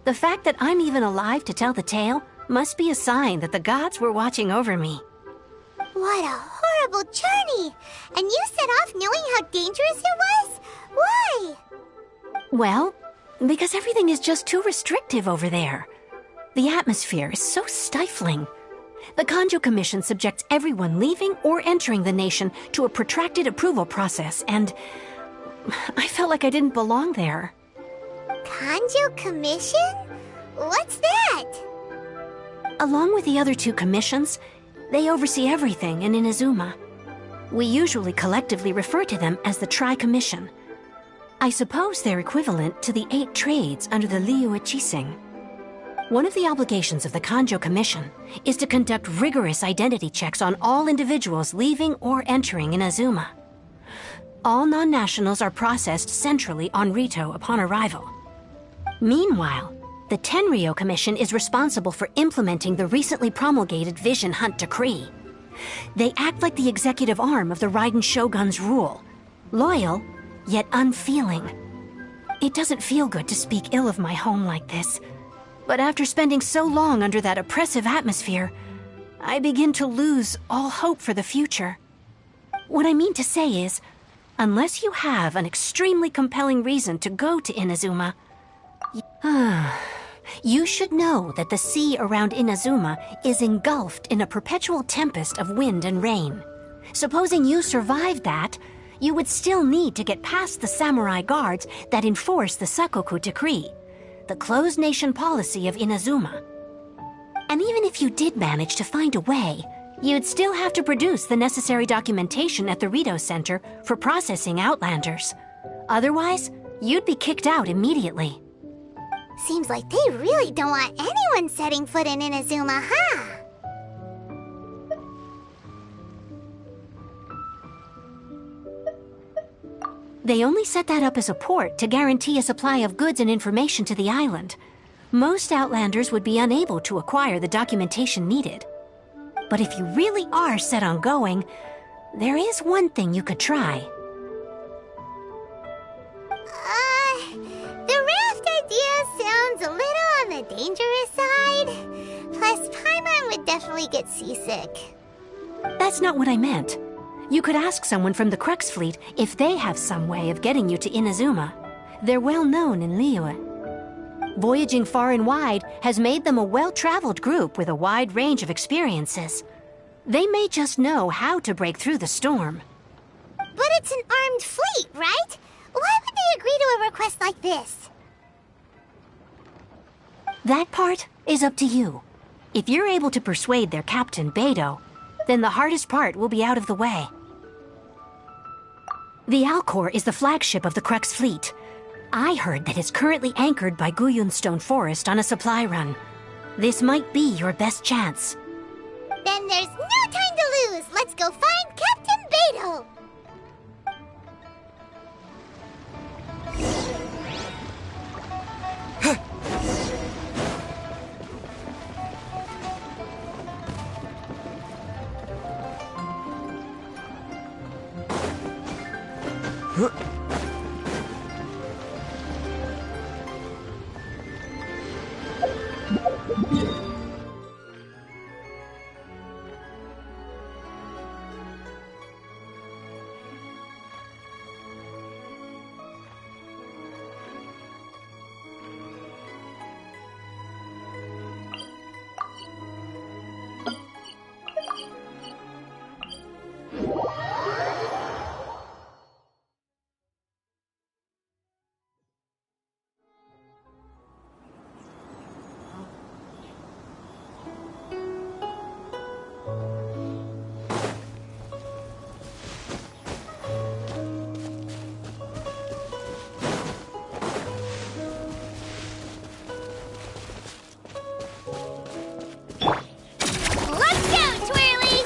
The fact that I'm even alive to tell the tale must be a sign that the gods were watching over me. What a horrible journey! And you set off knowing how dangerous it was? Why? Well, because everything is just too restrictive over there. The atmosphere is so stifling. The Kanjo Commission subjects everyone leaving or entering the nation to a protracted approval process, and I felt like I didn't belong there. Kanjo Commission? What's that? Along with the other two commissions, they oversee everything in Inazuma. We usually collectively refer to them as the Tri-Commission. I suppose they're equivalent to the 8 trades under the Liyue Chising. One of the obligations of the Kanjo Commission is to conduct rigorous identity checks on all individuals leaving or entering Inazuma. All non-nationals are processed centrally on Rito upon arrival. Meanwhile, the Tenryo Commission is responsible for implementing the recently promulgated Vision Hunt Decree. They act like the executive arm of the Raiden Shogun's rule, loyal, yet unfeeling. It doesn't feel good to speak ill of my home like this, but after spending so long under that oppressive atmosphere, I begin to lose all hope for the future. What I mean to say is, unless you have an extremely compelling reason to go to Inazuma, you should know that the sea around Inazuma is engulfed in a perpetual tempest of wind and rain. Supposing you survived that, you would still need to get past the samurai guards that enforce the Sakoku Decree, the closed nation policy of Inazuma. And even if you did manage to find a way, you'd still have to produce the necessary documentation at the Rito Center for processing Outlanders. Otherwise, you'd be kicked out immediately. Seems like they really don't want anyone setting foot in Inazuma, huh? They only set that up as a port to guarantee a supply of goods and information to the island. Most Outlanders would be unable to acquire the documentation needed. But if you really are set on going, there is one thing you could try. The raft idea sounds a little on the dangerous side. Plus, Paimon would definitely get seasick. That's not what I meant. You could ask someone from the Crux fleet if they have some way of getting you to Inazuma. They're well known in Liyue. Voyaging far and wide has made them a well-traveled group with a wide range of experiences. They may just know how to break through the storm. But it's an armed fleet, right? Why would they agree to a request like this? That part is up to you. If you're able to persuade their captain, Beidou, then the hardest part will be out of the way. The Alcor is the flagship of the Crux fleet. I heard that it's currently anchored by Guyunstone Forest on a supply run. This might be your best chance. Then there's no time to lose. Let's go find Captain Beidou. Let's go, Twirly!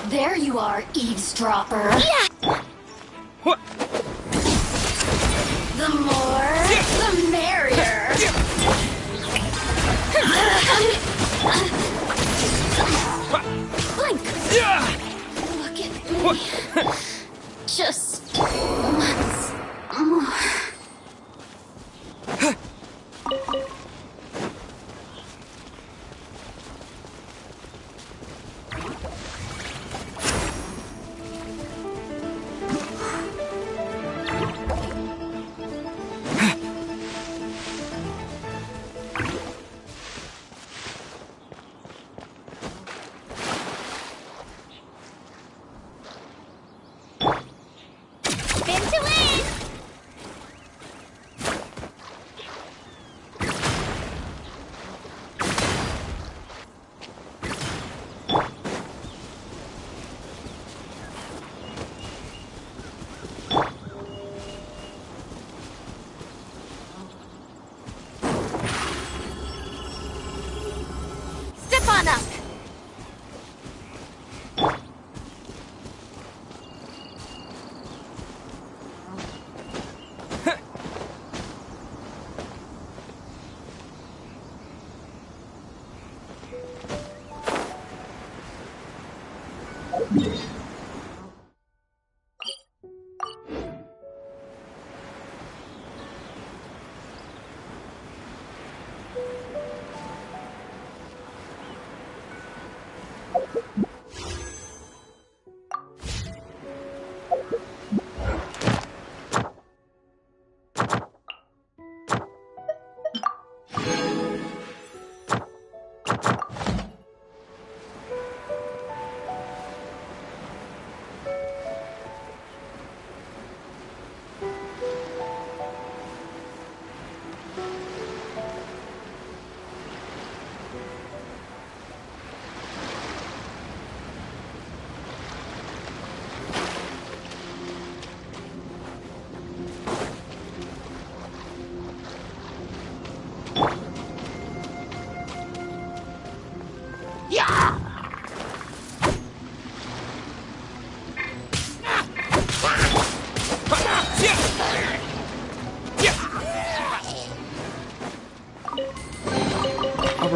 There you are, eavesdropper. Yeah! What? The more, the merrier. Blink. Look at me. Just once more.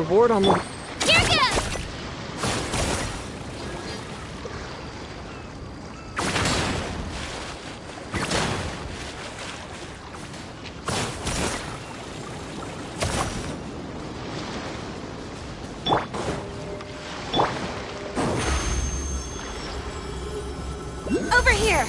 board on the... Here goes! Over here!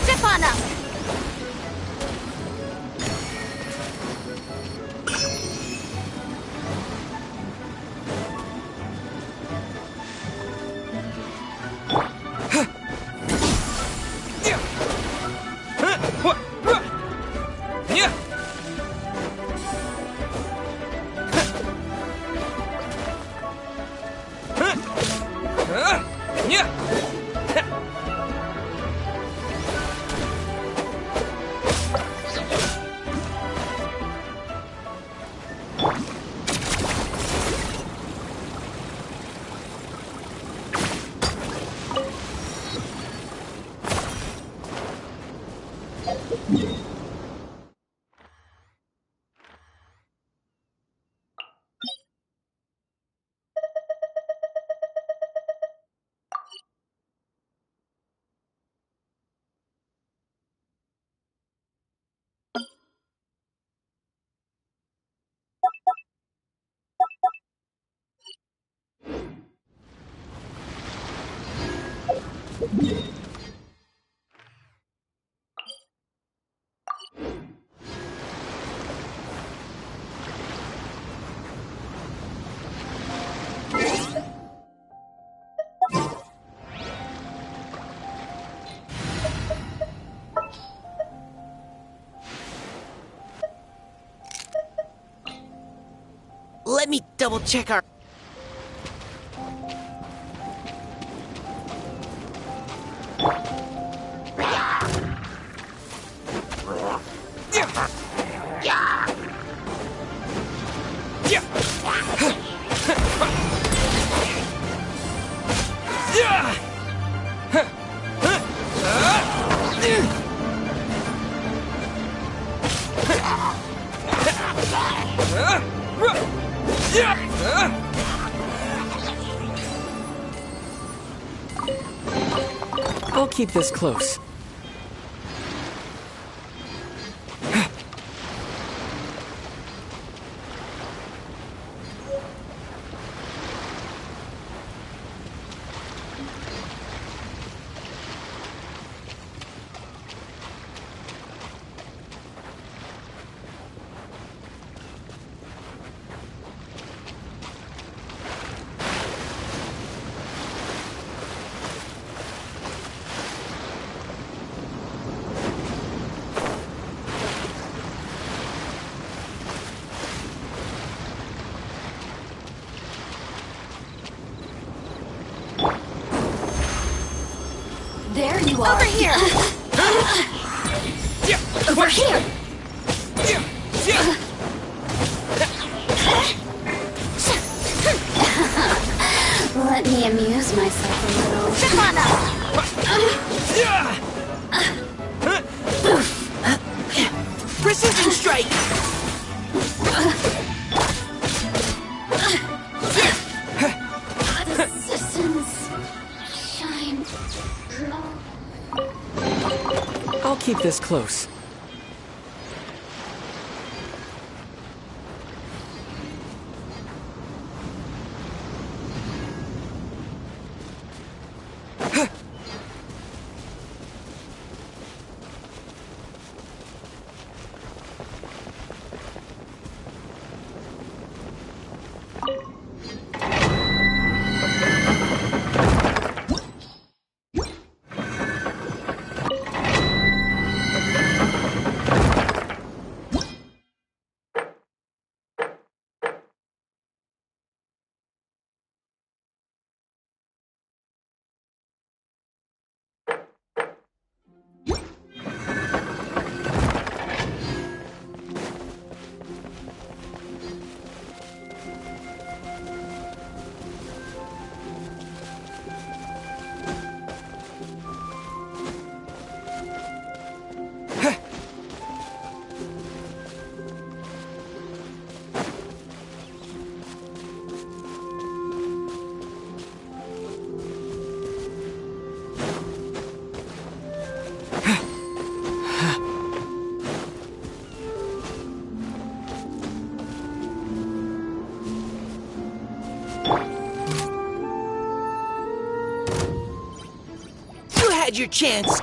Step on up! Let me double check our... I'll keep this close. There you are. Over here! Over here! Let me amuse myself a little. Step on up! Precision strike! The systems shine low. I'll keep this close. your chance.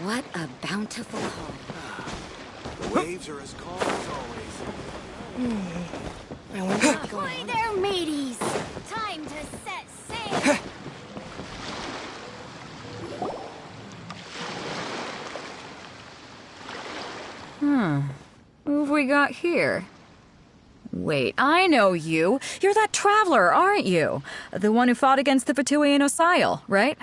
What a bountiful haul. The waves are as calm as always. I wonder what's going Ahoy on. there, mateys! Time to set sail! Who have we got here? Wait, I know you. You're that traveler, aren't you? The one who fought against the Fatui and Osile, right?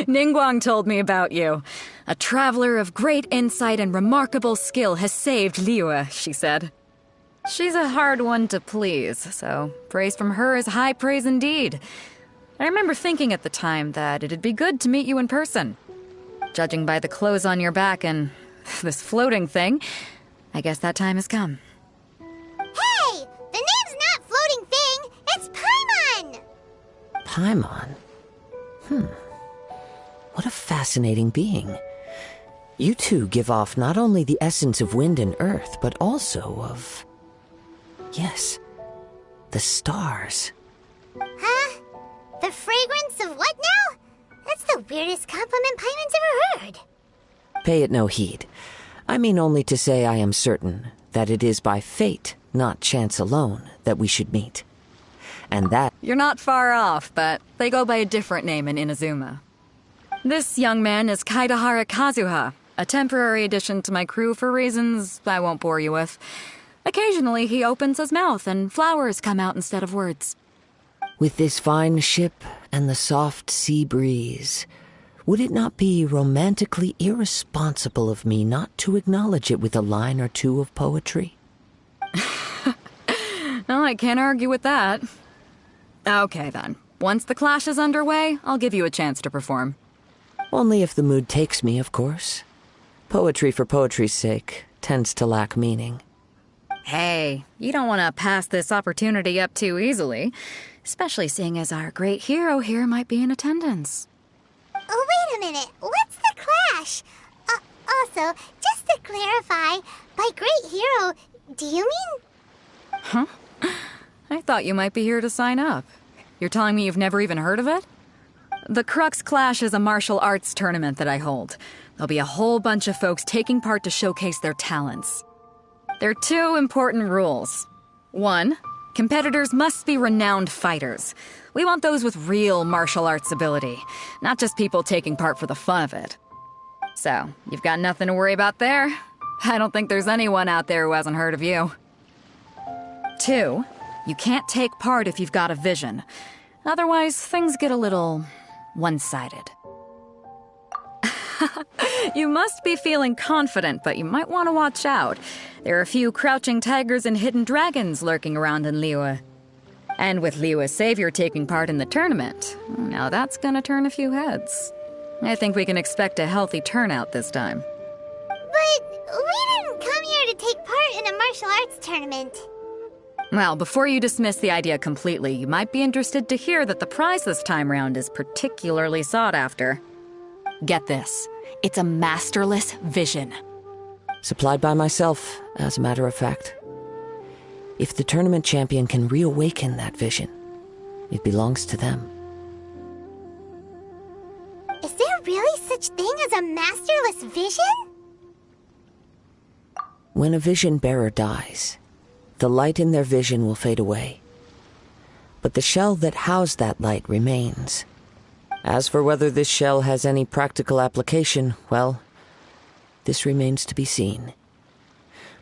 Ningguang told me about you. A traveler of great insight and remarkable skill has saved Liyue, she said. She's a hard one to please, so praise from her is high praise indeed. I remember thinking at the time that it'd be good to meet you in person. Judging by the clothes on your back and this floating thing, I guess that time has come. Hey! The name's not Floating Thing! It's Paimon! Paimon? What a fascinating being. You two give off not only the essence of wind and earth, but also of... yes, the stars. Huh? The fragrance of what now? That's the weirdest compliment Paimon's ever heard. Pay it no heed. I mean only to say I am certain that it is by fate, not chance alone, that we should meet. And that... You're not far off, but they go by a different name in Inazuma. This young man is Kaidahara Kazuha, a temporary addition to my crew for reasons I won't bore you with. Occasionally he opens his mouth and flowers come out instead of words. With this fine ship and the soft sea breeze, would it not be romantically irresponsible of me not to acknowledge it with a line or two of poetry? No, I can't argue with that. Okay then. Once the clash is underway, I'll give you a chance to perform. Only if the mood takes me, of course. Poetry for poetry's sake tends to lack meaning. Hey, you don't want to pass this opportunity up too easily, especially seeing as our great hero here might be in attendance. Oh, wait a minute. What's the clash? Also, just to clarify, by great hero, do you mean... Huh? I thought you might be here to sign up. You're telling me you've never even heard of it? The Crux Clash is a martial arts tournament that I hold. There'll be a whole bunch of folks taking part to showcase their talents. There are two important rules. 1, competitors must be renowned fighters. We want those with real martial arts ability, not just people taking part for the fun of it. So, you've got nothing to worry about there. I don't think there's anyone out there who hasn't heard of you. 2, you can't take part if you've got a vision. Otherwise, things get a little one-sided. You must be feeling confident, but you might want to watch out. There are a few crouching tigers and hidden dragons lurking around in Liyue. And with Liyue's savior taking part in the tournament, now that's gonna turn a few heads. I think we can expect a healthy turnout this time. But we didn't come here to take part in a martial arts tournament. Well, before you dismiss the idea completely, you might be interested to hear that the prize this time round is particularly sought after. Get this. It's a masterless vision. Supplied by myself, as a matter of fact. If the tournament champion can reawaken that vision, it belongs to them. Is there really such thing as a masterless vision? When a vision bearer dies, the light in their vision will fade away. But the shell that housed that light remains. As for whether this shell has any practical application, well, this remains to be seen.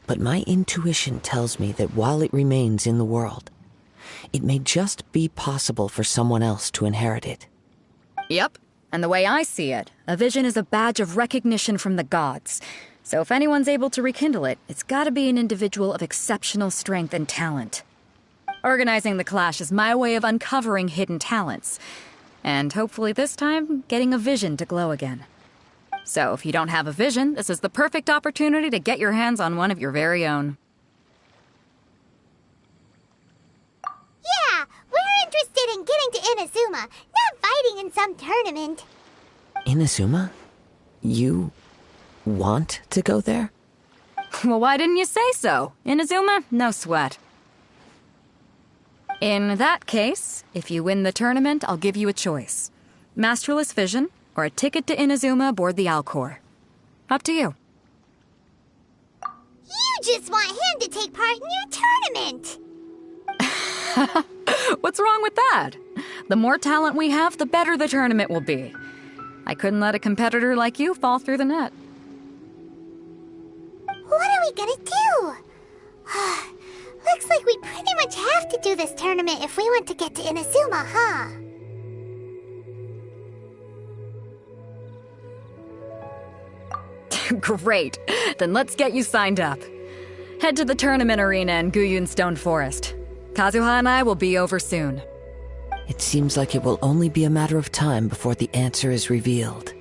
But my intuition tells me that while it remains in the world, it may just be possible for someone else to inherit it. Yep, and the way I see it, a vision is a badge of recognition from the gods. So if anyone's able to rekindle it, it's gotta be an individual of exceptional strength and talent. Organizing the clash is my way of uncovering hidden talents. And hopefully this time, getting a vision to glow again. So if you don't have a vision, this is the perfect opportunity to get your hands on one of your very own. Yeah, we're interested in getting to Inazuma, not fighting in some tournament. Inazuma? You want to go there? Well, why didn't you say so? Inazuma? No sweat. In that case, if you win the tournament, I'll give you a choice. Masterless Vision, or a ticket to Inazuma aboard the Alcor. Up to you. You just want him to take part in your tournament! What's wrong with that? The more talent we have, the better the tournament will be. I couldn't let a competitor like you fall through the net. What are we gonna do? Looks like we pretty much have to do this tournament if we want to get to Inazuma, huh? Great. Then let's get you signed up. Head to the tournament arena in Guyun Stone Forest. Kazuha and I will be over soon. It seems like it will only be a matter of time before the answer is revealed.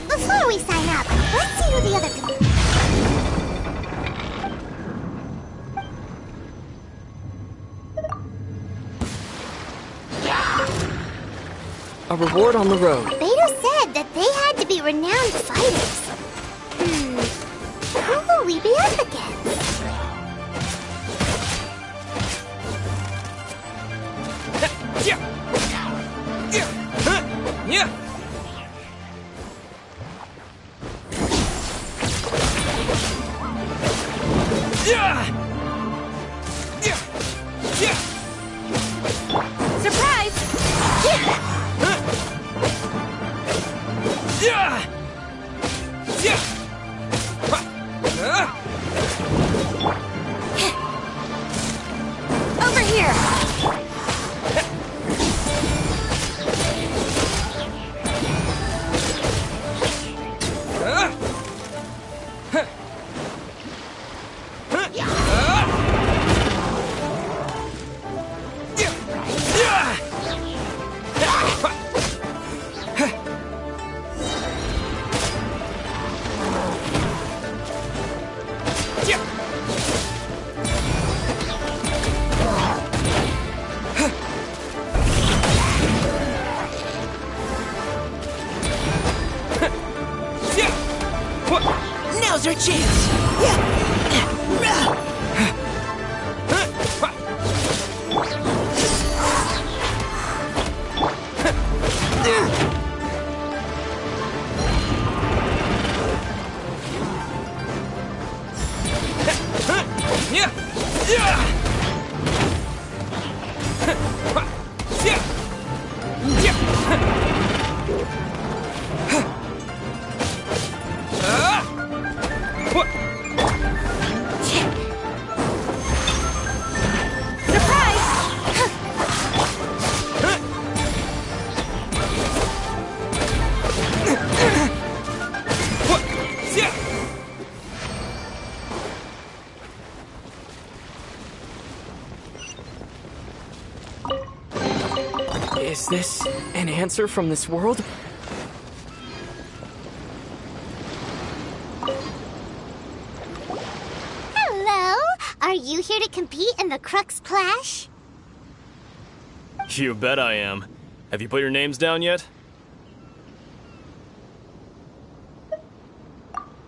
Before we sign up, let's see who the other... A reward on the road. Beto said that they had to be renowned fighters. Who will we be up against? Now's our chance! Is this an answer from this world? Hello? Are you here to compete in the Crux Clash? You bet I am. Have you put your names down yet?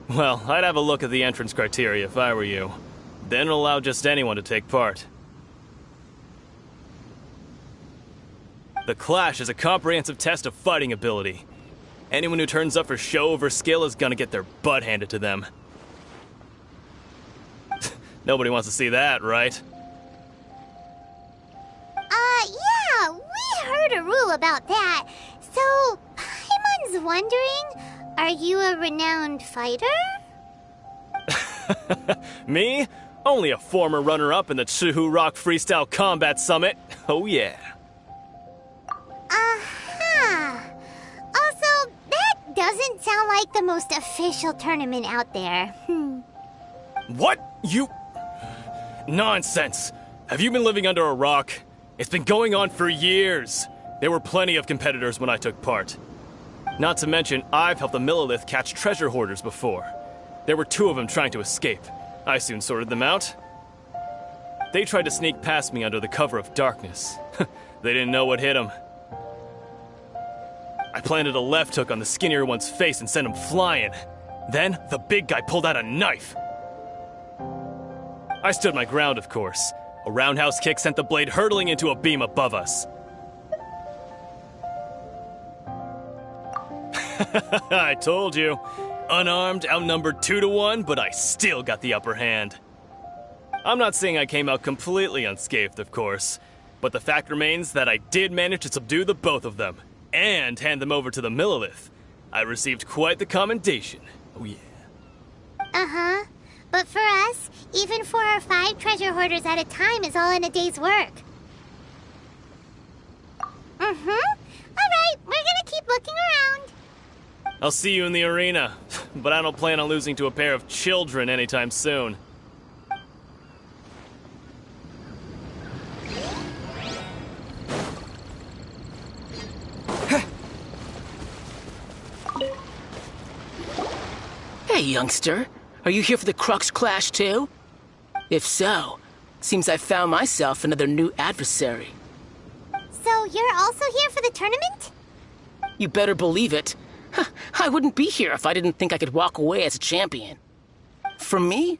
Well, I'd have a look at the entrance criteria if I were you. Then it'll allow just anyone to take part. The Clash is a comprehensive test of fighting ability. Anyone who turns up for show over skill is gonna get their butt handed to them. Nobody wants to see that, right? Yeah, we heard a rule about that. So, Paimon's wondering, are you a renowned fighter? Me? Only a former runner-up in the Chihu Rock Freestyle Combat Summit. Oh yeah. Also, that doesn't sound like the most official tournament out there. What? You... Nonsense. Have you been living under a rock? It's been going on for years. There were plenty of competitors when I took part. Not to mention, I've helped the Millilith catch treasure hoarders before. There were 2 of them trying to escape. I soon sorted them out. They tried to sneak past me under the cover of darkness. They didn't know what hit them. I planted a left hook on the skinnier one's face and sent him flying. Then, the big guy pulled out a knife. I stood my ground, of course. A roundhouse kick sent the blade hurtling into a beam above us. I told you. Unarmed, outnumbered 2 to 1, but I still got the upper hand. I'm not saying I came out completely unscathed, of course, but the fact remains that I did manage to subdue the both of them, and hand them over to the Millilith. I received quite the commendation. Oh yeah. Uh-huh. But for us, even 4 or 5 treasure hoarders at a time is all in a day's work. Alright, we're gonna keep looking around. I'll see you in the arena, but I don't plan on losing to a pair of children anytime soon. Hey, youngster. Are you here for the Crux Clash too? If so, seems I found myself another new adversary. So you're also here for the tournament? You better believe it. I wouldn't be here if I didn't think I could walk away as a champion. For me,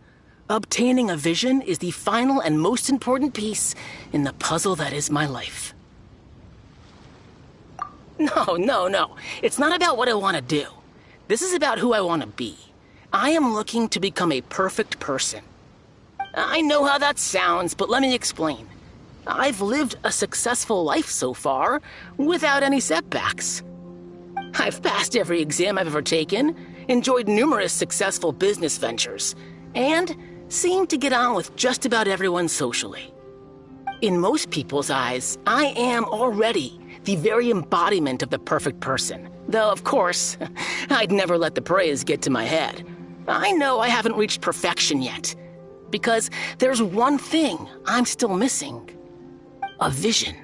obtaining a vision is the final and most important piece in the puzzle that is my life. No. It's not about what I want to do. This is about who I want to be. I am looking to become a perfect person. I know how that sounds, but let me explain. I've lived a successful life so far, without any setbacks. I've passed every exam I've ever taken, enjoyed numerous successful business ventures, and seemed to get on with just about everyone socially. In most people's eyes, I am already the very embodiment of the perfect person. Though, of course, I'd never let the praise get to my head. I know I haven't reached perfection yet, because there's one thing I'm still missing. A vision.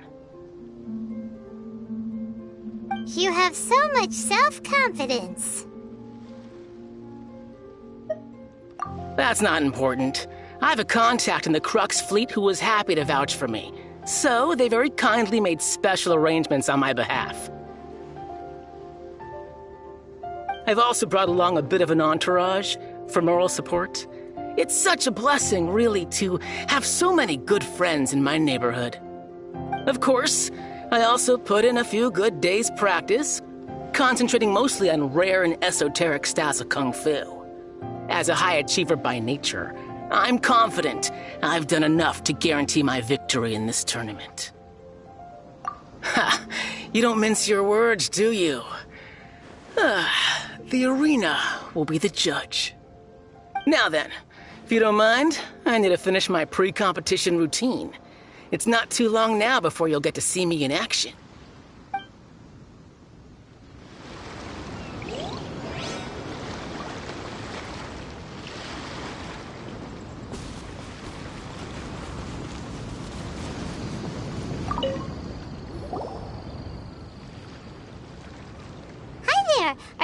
You have so much self-confidence. That's not important. I have a contact in the Crux fleet who was happy to vouch for me, so they very kindly made special arrangements on my behalf. I've also brought along a bit of an entourage for moral support. It's such a blessing, really, to have so many good friends in my neighborhood. Of course, I also put in a few good days' practice, concentrating mostly on rare and esoteric styles of Kung Fu. As a high achiever by nature, I'm confident I've done enough to guarantee my victory in this tournament. Ha! You don't mince your words, do you? The arena will be the judge. Now then, if you don't mind, I need to finish my pre-competition routine. It's not too long now before you'll get to see me in action.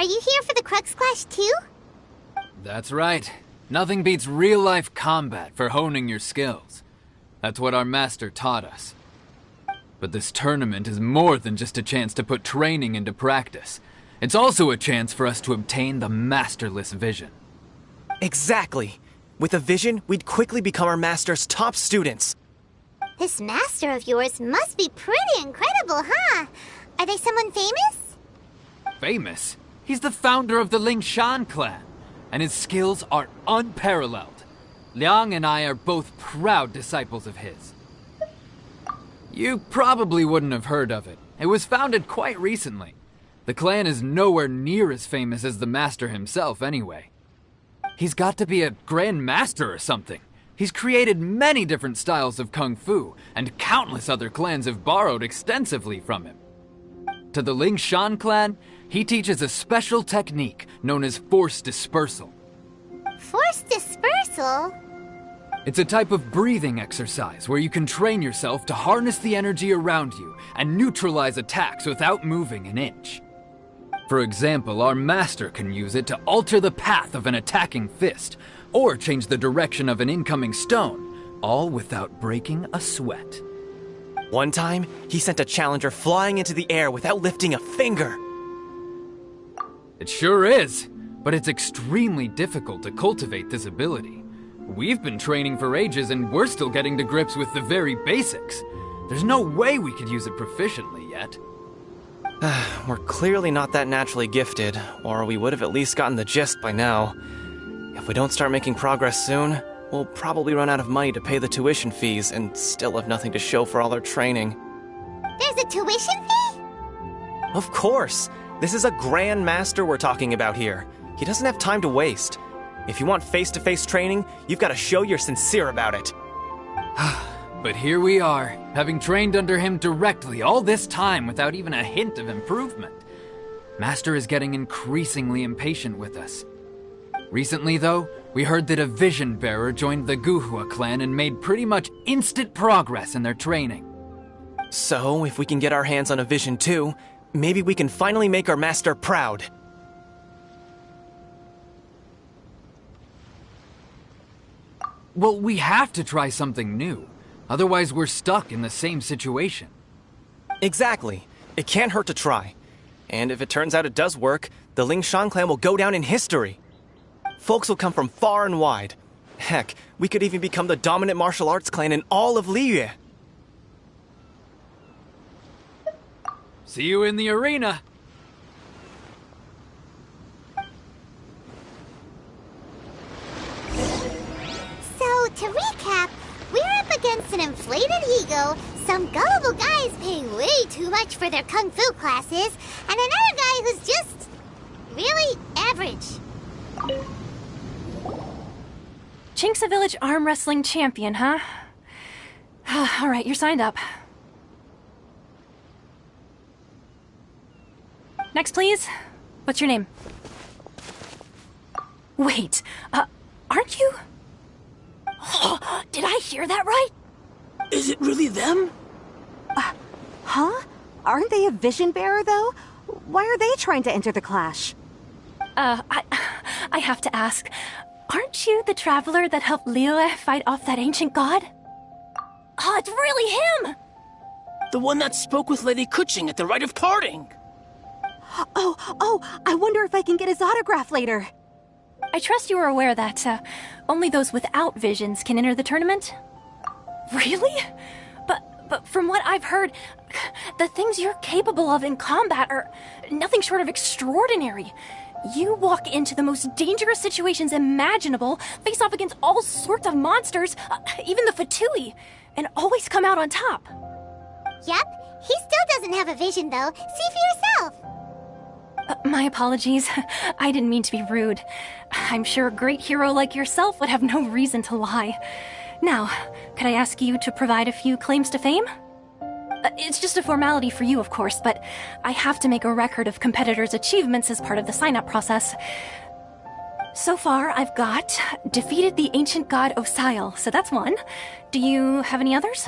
Are you here for the Crux Clash too? That's right. Nothing beats real-life combat for honing your skills. That's what our master taught us. But this tournament is more than just a chance to put training into practice. It's also a chance for us to obtain the masterless vision. Exactly. With a vision, we'd quickly become our master's top students. This master of yours must be pretty incredible, huh? Are they someone famous? Famous? He's the founder of the Lingshan clan, and his skills are unparalleled. Liang and I are both proud disciples of his. You probably wouldn't have heard of it. It was founded quite recently. The clan is nowhere near as famous as the master himself anyway. He's got to be a grand master or something. He's created many different styles of kung fu, and countless other clans have borrowed extensively from him. To the Lingshan clan, he teaches a special technique known as force dispersal. Force dispersal? It's a type of breathing exercise where you can train yourself to harness the energy around you and neutralize attacks without moving an inch. For example, our master can use it to alter the path of an attacking fist, or change the direction of an incoming stone, all without breaking a sweat. One time, he sent a challenger flying into the air without lifting a finger. It sure is, but it's extremely difficult to cultivate this ability. We've been training for ages and we're still getting to grips with the very basics. There's no way we could use it proficiently yet. We're clearly not that naturally gifted, or we would have at least gotten the gist by now. If we don't start making progress soon, we'll probably run out of money to pay the tuition fees and still have nothing to show for all our training. There's a tuition fee? Of course! This is a Grand Master we're talking about here. He doesn't have time to waste. If you want face-to-face training, you've got to show you're sincere about it. But here we are, having trained under him directly all this time without even a hint of improvement. Master is getting increasingly impatient with us. Recently, though, we heard that a vision bearer joined the Guhua clan and made pretty much instant progress in their training. So, if we can get our hands on a vision too, maybe we can finally make our master proud. Well, we have to try something new. Otherwise, we're stuck in the same situation. Exactly. It can't hurt to try. And if it turns out it does work, the Lingshan clan will go down in history. Folks will come from far and wide. Heck, we could even become the dominant martial arts clan in all of Liyue. See you in the arena. So, to recap, we're up against an inflated ego, some gullible guys paying way too much for their kung fu classes, and another guy who's just really average. Chinksa Village arm wrestling champion, huh? All right, you're signed up. Next, please. What's your name? Wait, aren't you? Did I hear that right? Is it really them? Huh? Aren't they a vision bearer, though? Why are they trying to enter the clash? I have to ask. Aren't you the traveler that helped Liyue fight off that ancient god? Oh, it's really him! The one that spoke with Lady Kuching at the rite of parting. Oh, I wonder if I can get his autograph later. I trust you are aware that only those without visions can enter the tournament? Really? But from what I've heard, the things you're capable of in combat are nothing short of extraordinary. You walk into the most dangerous situations imaginable, face off against all sorts of monsters, even the Fatui, and always come out on top. Yep, he still doesn't have a vision though. See for yourself. My apologies. I didn't mean to be rude. I'm sure a great hero like yourself would have no reason to lie. Now, could I ask you to provide a few claims to fame? It's just a formality for you, of course, but I have to make a record of competitors' achievements as part of the sign-up process. So far, I've got defeated the ancient god Osial, so that's one. Do you have any others?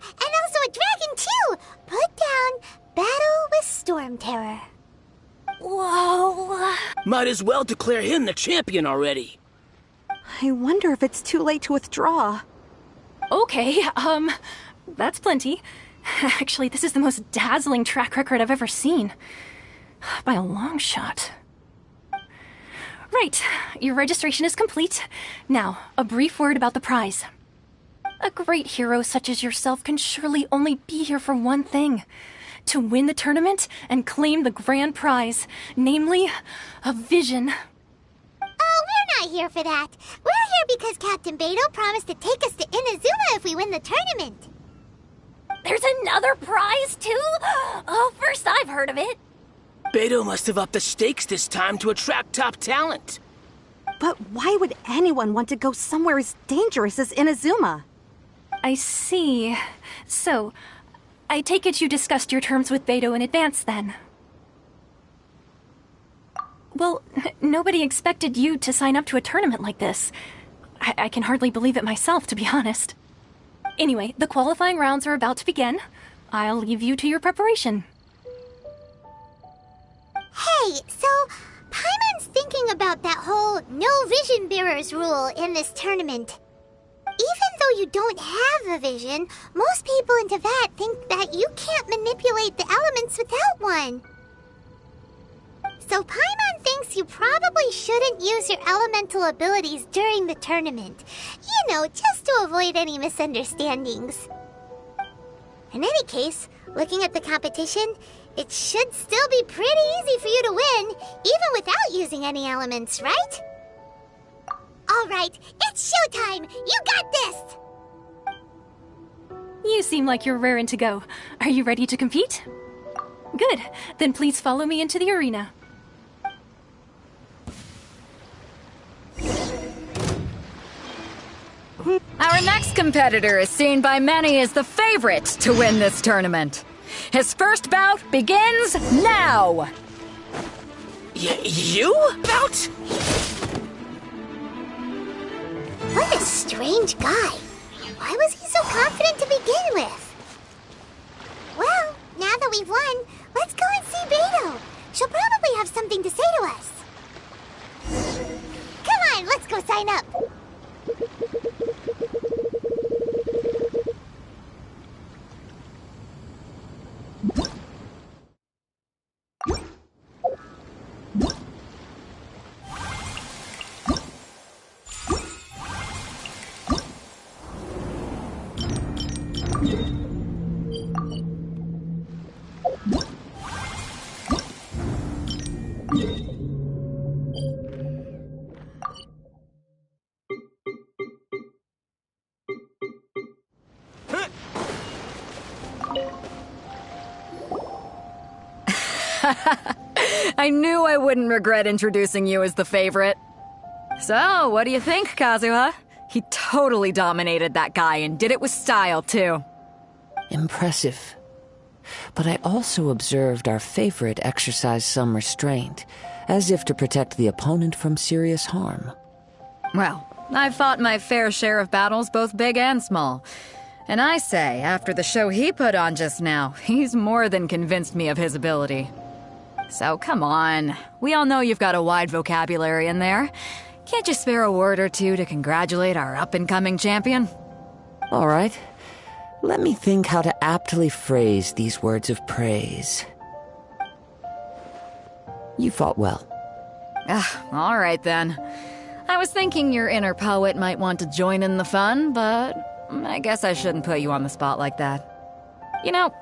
and also a dragon too! Put down Battle with Storm Terror. Whoa. Might as well declare him the champion already. I wonder if it's too late to withdraw. Okay, that's plenty. Actually, this is the most dazzling track record I've ever seen. By a long shot. Right, your registration is complete. Now, a brief word about the prize. A great hero such as yourself can surely only be here for one thing. To win the tournament and claim the grand prize, namely, a vision. Oh, we're not here for that. We're here because Captain Beto promised to take us to Inazuma if we win the tournament. There's another prize, too? Oh, first I've heard of it. Beto must have upped the stakes this time to attract top talent. But why would anyone want to go somewhere as dangerous as Inazuma? I see. So, I take it you discussed your terms with Beto in advance, then? Well, nobody expected you to sign up to a tournament like this. I can hardly believe it myself, to be honest. Anyway, the qualifying rounds are about to begin. I'll leave you to your preparation. Hey, so Paimon's thinking about that whole no vision bearers rule in this tournament. Even though you don't have a vision, most people in Teyvat think that you can't manipulate the elements without one. So Paimon thinks you probably shouldn't use your elemental abilities during the tournament. You know, just to avoid any misunderstandings. In any case, looking at the competition, it should still be pretty easy for you to win, even without using any elements, right? Alright, it's showtime! You got this! You seem like you're raring to go. Are you ready to compete? Good. Then please follow me into the arena. Our next competitor is seen by many as the favorite to win this tournament. His first bout begins now! You? Bout? What a strange guy. Why was he so confident to begin with? Well, now that we've won, let's go and see Beto. She'll probably have something to say to us. Come on, let's go sign up. I knew I wouldn't regret introducing you as the favorite. So, what do you think, Kazuha? He totally dominated that guy and did it with style, too. Impressive. But I also observed our favorite exercise some restraint, as if to protect the opponent from serious harm. Well, I've fought my fair share of battles, both big and small. And I say, after the show he put on just now, he's more than convinced me of his ability. So come on, we all know you've got a wide vocabulary in there. Can't you spare a word or two to congratulate our up-and-coming champion? All right. Let me think how to aptly phrase these words of praise. You fought well. All right then. I was thinking your inner poet might want to join in the fun, but I guess I shouldn't put you on the spot like that. You know,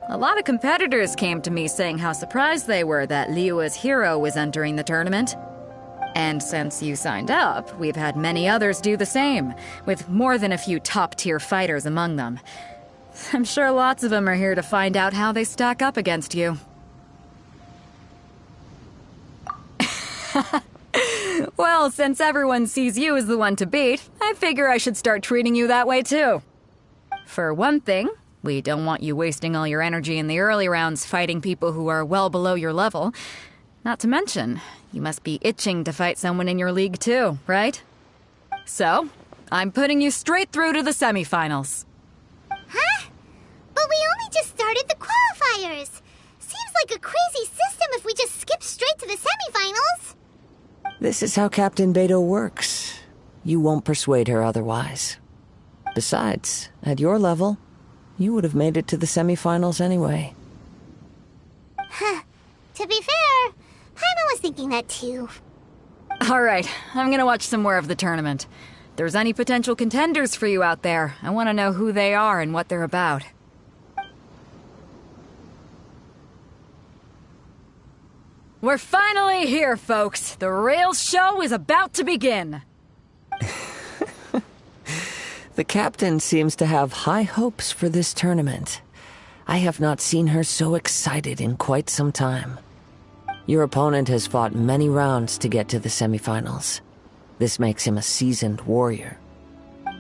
a lot of competitors came to me saying how surprised they were that Liyue's hero was entering the tournament. And since you signed up, we've had many others do the same, with more than a few top-tier fighters among them. I'm sure lots of them are here to find out how they stack up against you. Well, since everyone sees you as the one to beat, I figure I should start treating you that way too. For one thing, we don't want you wasting all your energy in the early rounds fighting people who are well below your level. Not to mention, you must be itching to fight someone in your league too, right? So, I'm putting you straight through to the semifinals. Huh? just started the qualifiers. Seems like a crazy system if we just skip straight to the semifinals. This is how Captain Beto works. You won't persuade her otherwise. Besides, at your level, you would have made it to the semifinals anyway. Huh. To be fair, Paimon was thinking that too. Alright, I'm gonna watch some more of the tournament. If there's any potential contenders for you out there, I want to know who they are and what they're about. We're finally here, folks. The real show is about to begin. The captain seems to have high hopes for this tournament. I have not seen her so excited in quite some time. Your opponent has fought many rounds to get to the semifinals. This makes him a seasoned warrior.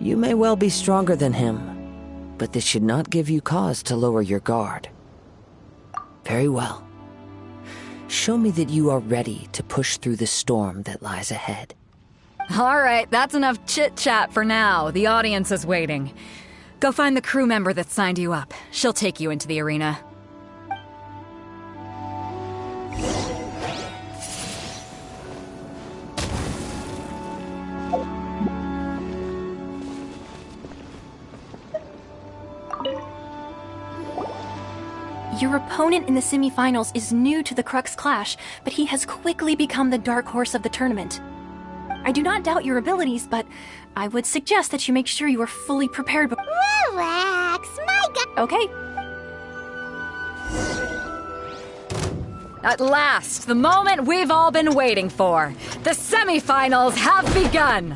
You may well be stronger than him, but this should not give you cause to lower your guard. Very well. Show me that you are ready to push through the storm that lies ahead. Alright, that's enough chit-chat for now. The audience is waiting. Go find the crew member that signed you up. She'll take you into the arena. Your opponent in the semifinals is new to the Crux Clash, but he has quickly become the dark horse of the tournament. I do not doubt your abilities, but I would suggest that you make sure you are fully prepared before— Relax, my god. Okay. At last, the moment we've all been waiting for. The semifinals have begun.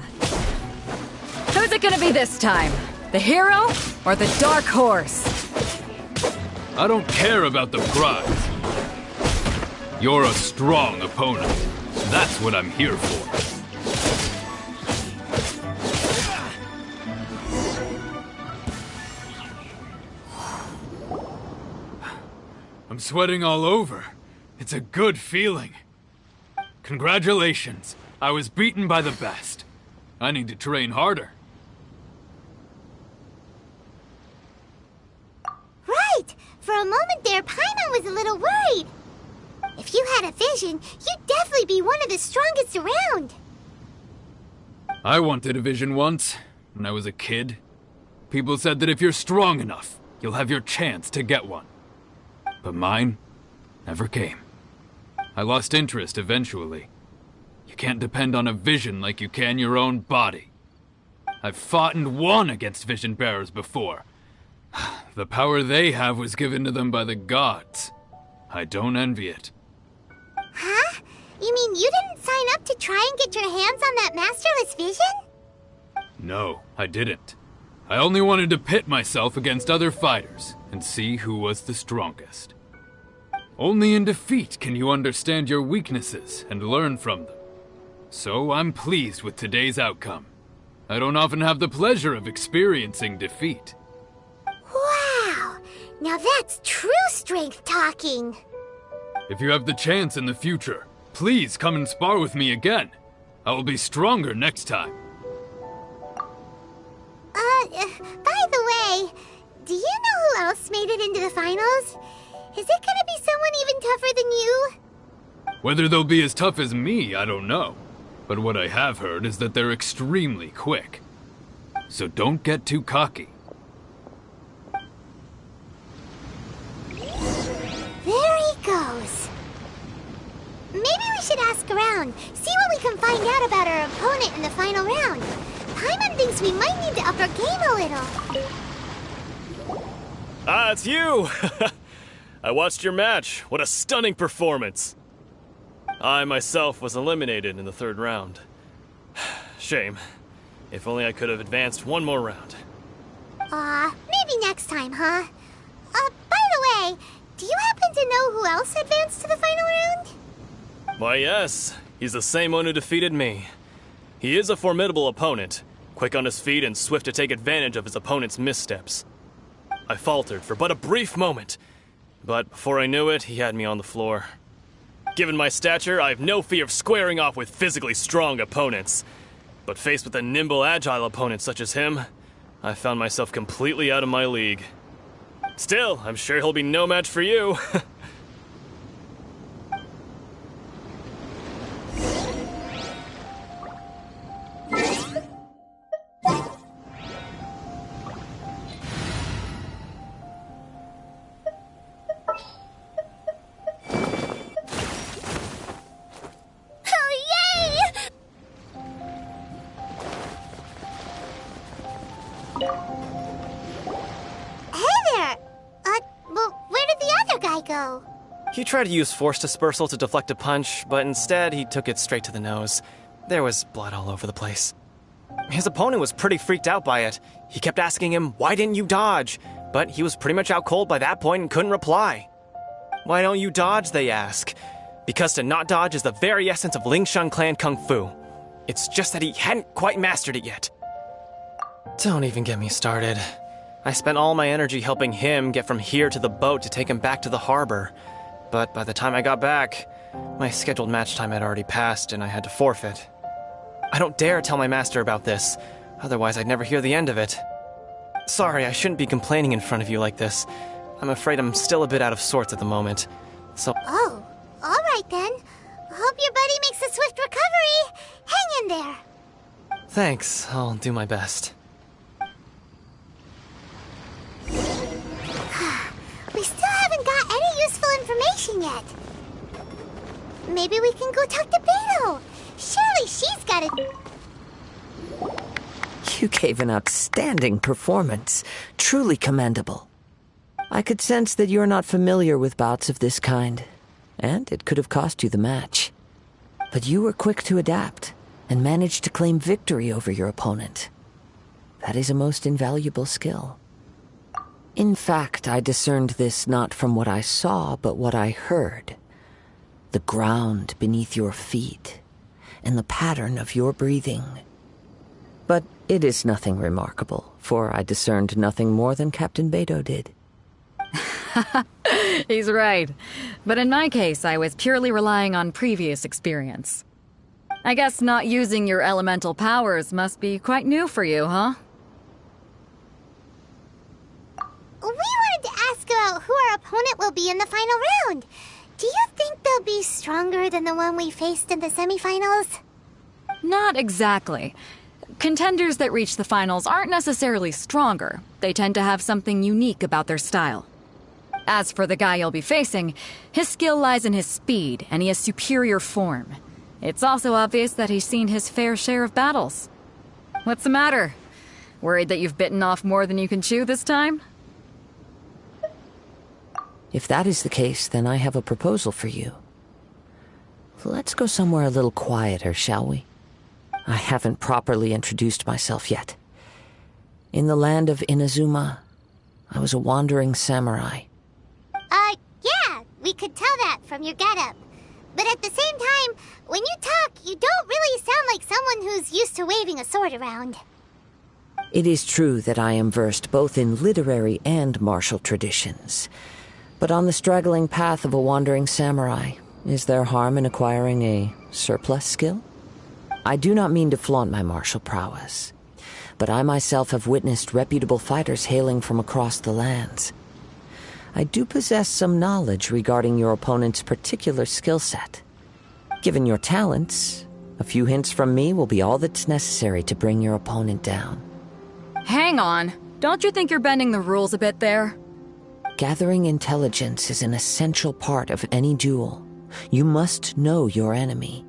Who's it gonna be this time? The hero or the dark horse? I don't care about the prize. You're a strong opponent. That's what I'm here for. I'm sweating all over. It's a good feeling. Congratulations. I was beaten by the best. I need to train harder. Right! For a moment there, Paimon was a little worried. If you had a vision, you'd definitely be one of the strongest around. I wanted a vision once, when I was a kid. People said that if you're strong enough, you'll have your chance to get one. But mine never came. I lost interest eventually. You can't depend on a vision like you can your own body. I've fought and won against vision bearers before. The power they have was given to them by the gods. I don't envy it. Huh? You mean you didn't sign up to try and get your hands on that masterless vision? No, I didn't. I only wanted to pit myself against other fighters and see who was the strongest. Only in defeat can you understand your weaknesses and learn from them. So I'm pleased with today's outcome. I don't often have the pleasure of experiencing defeat. Wow! Now that's true strength talking. If you have the chance in the future, please come and spar with me again. I will be stronger next time. By the way, do you know who else made it into the finals? Is it gonna be someone even tougher than you? Whether they'll be as tough as me, I don't know. But what I have heard is that they're extremely quick. So don't get too cocky. There he goes. Maybe we should ask around, see what we can find out about our opponent in the final round. Paimon thinks we might need to up our game a little. Ah, it's you! I watched your match. What a stunning performance. I myself was eliminated in the third round. Shame. If only I could have advanced one more round. Maybe next time, huh? By the way, do you happen to know who else advanced to the final round? Why, yes. He's the same one who defeated me. He is a formidable opponent, quick on his feet and swift to take advantage of his opponent's missteps. I faltered for but a brief moment, but before I knew it, he had me on the floor. Given my stature, I have no fear of squaring off with physically strong opponents. But faced with a nimble, agile opponent such as him, I found myself completely out of my league. Still, I'm sure he'll be no match for you. He tried to use force dispersal to deflect a punch, but instead he took it straight to the nose. There was blood all over the place. His opponent was pretty freaked out by it. He kept asking him, "Why didn't you dodge?" But he was pretty much out cold by that point and couldn't reply. "Why don't you dodge?" they ask. Because to not dodge is the very essence of Lingshan clan kung fu. It's just that he hadn't quite mastered it yet. Don't even get me started. I spent all my energy helping him get from here to the boat to take him back to the harbor. But by the time I got back, my scheduled match time had already passed and I had to forfeit. I don't dare tell my master about this, otherwise I'd never hear the end of it. Sorry, I shouldn't be complaining in front of you like this. I'm afraid I'm still a bit out of sorts at the moment, so... Oh, alright then. Hope your buddy makes a swift recovery. Hang in there. Thanks, I'll do my best. We still haven't got any useful information yet. Maybe we can go talk to Beto. Surely she's got it. You gave an outstanding performance. Truly commendable. I could sense that you're not familiar with bouts of this kind, and it could have cost you the match. But you were quick to adapt, and managed to claim victory over your opponent. That is a most invaluable skill. In fact, I discerned this not from what I saw, but what I heard. The ground beneath your feet, and the pattern of your breathing. But it is nothing remarkable, for I discerned nothing more than Captain Beto did. He's right. But in my case, I was purely relying on previous experience. I guess not using your elemental powers must be quite new for you, huh? We wanted to ask about who our opponent will be in the final round. Do you think they'll be stronger than the one we faced in the semifinals? Not exactly. Contenders that reach the finals aren't necessarily stronger. They tend to have something unique about their style. As for the guy you'll be facing, his skill lies in his speed, and he has superior form. It's also obvious that he's seen his fair share of battles. What's the matter? Worried that you've bitten off more than you can chew this time? If that is the case, then I have a proposal for you. Let's go somewhere a little quieter, shall we? I haven't properly introduced myself yet. In the land of Inazuma, I was a wandering samurai. Yeah, we could tell that from your getup. But at the same time, when you talk, you don't really sound like someone who's used to waving a sword around. It is true that I am versed both in literary and martial traditions. But on the straggling path of a wandering samurai, is there harm in acquiring a surplus skill? I do not mean to flaunt my martial prowess, but I myself have witnessed reputable fighters hailing from across the lands. I do possess some knowledge regarding your opponent's particular skill set. Given your talents, a few hints from me will be all that's necessary to bring your opponent down. Hang on. Don't you think you're bending the rules a bit there? Gathering intelligence is an essential part of any duel. You must know your enemy.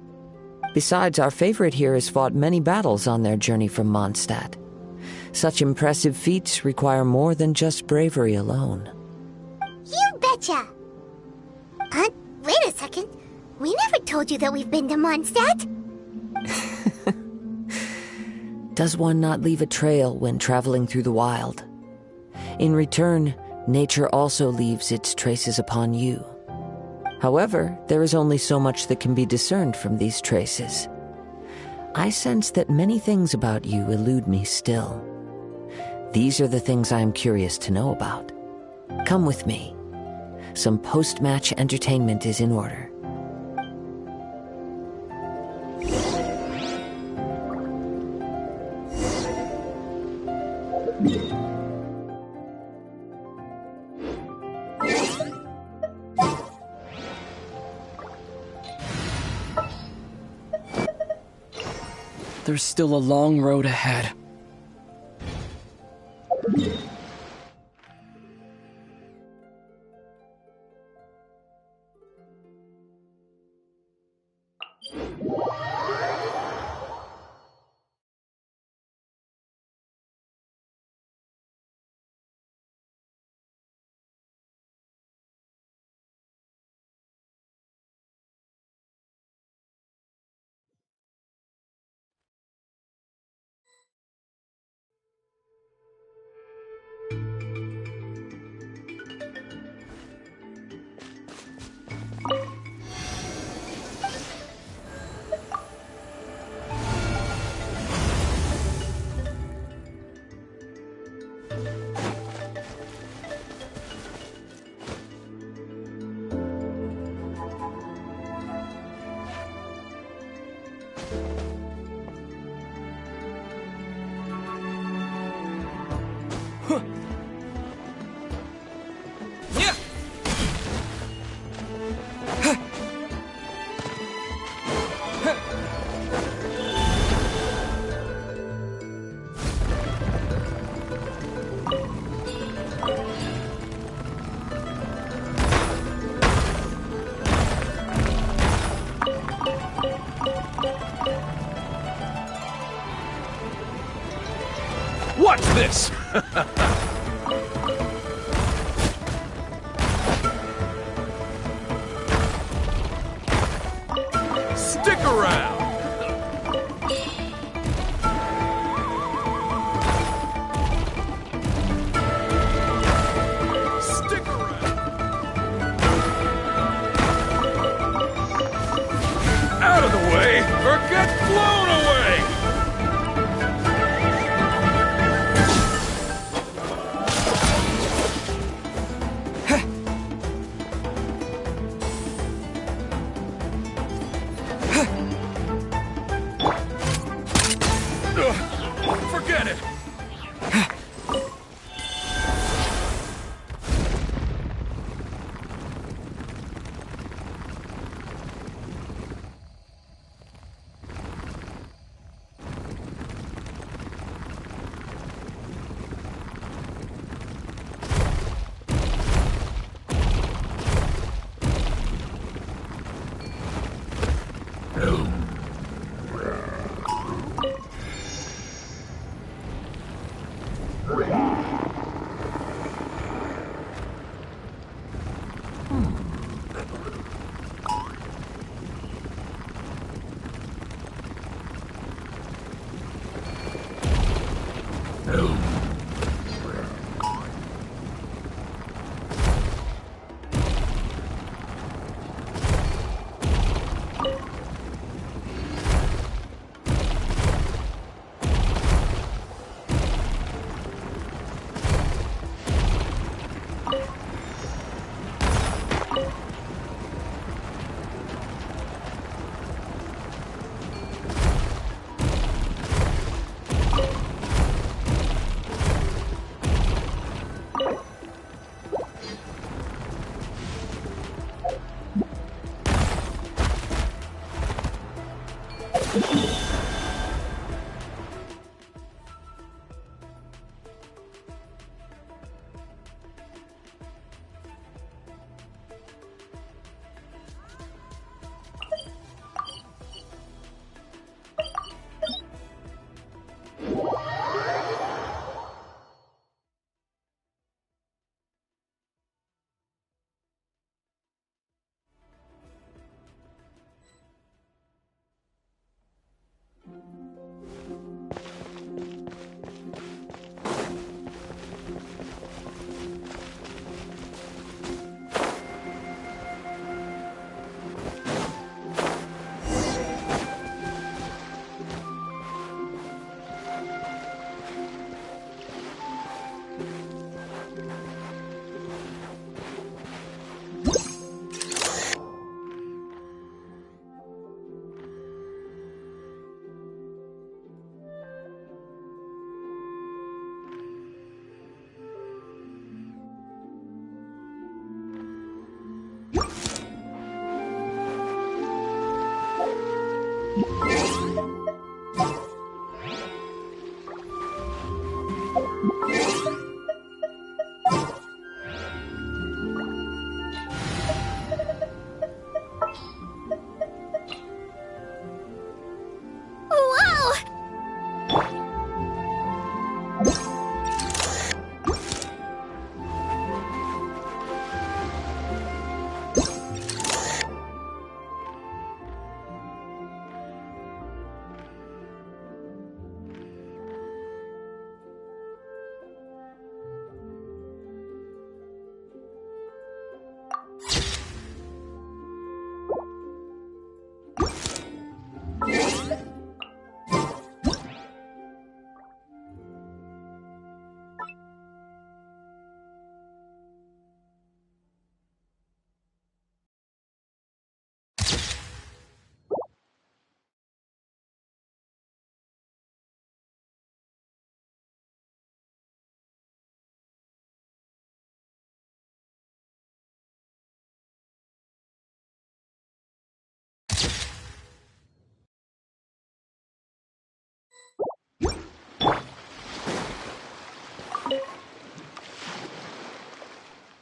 Besides, our favorite here has fought many battles on their journey from Mondstadt. Such impressive feats require more than just bravery alone. You betcha! Wait a second. We never told you that we've been to Mondstadt. Does one not leave a trail when traveling through the wild? In return, nature also leaves its traces upon you. However, there is only so much that can be discerned from these traces. I sense that many things about you elude me still. These are the things I am curious to know about. Come with me. Some post-match entertainment is in order. There's still a long road ahead. Watch this! Stick around! Stick around! Out of the way, or get blown away! Forget it!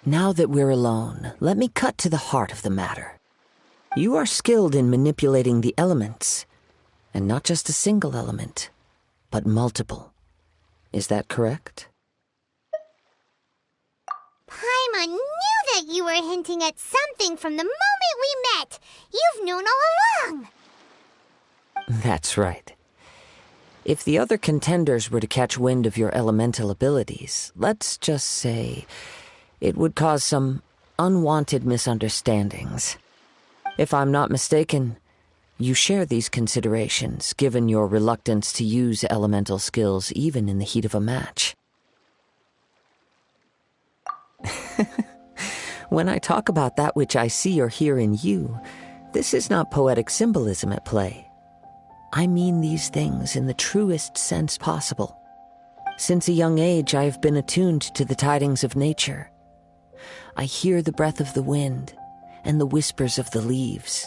Now that we're alone, let me cut to the heart of the matter. You are skilled in manipulating the elements, and not just a single element, but multiple. Is that correct? Paimon knew that you were hinting at something from the moment we met. You've known all along. That's right. If the other contenders were to catch wind of your elemental abilities, let's just say it would cause some unwanted misunderstandings. If I'm not mistaken, you share these considerations, given your reluctance to use elemental skills even in the heat of a match. When I talk about that which I see or hear in you, this is not poetic symbolism at play. I mean these things in the truest sense possible. Since a young age, I have been attuned to the tidings of nature. I hear the breath of the wind and the whispers of the leaves.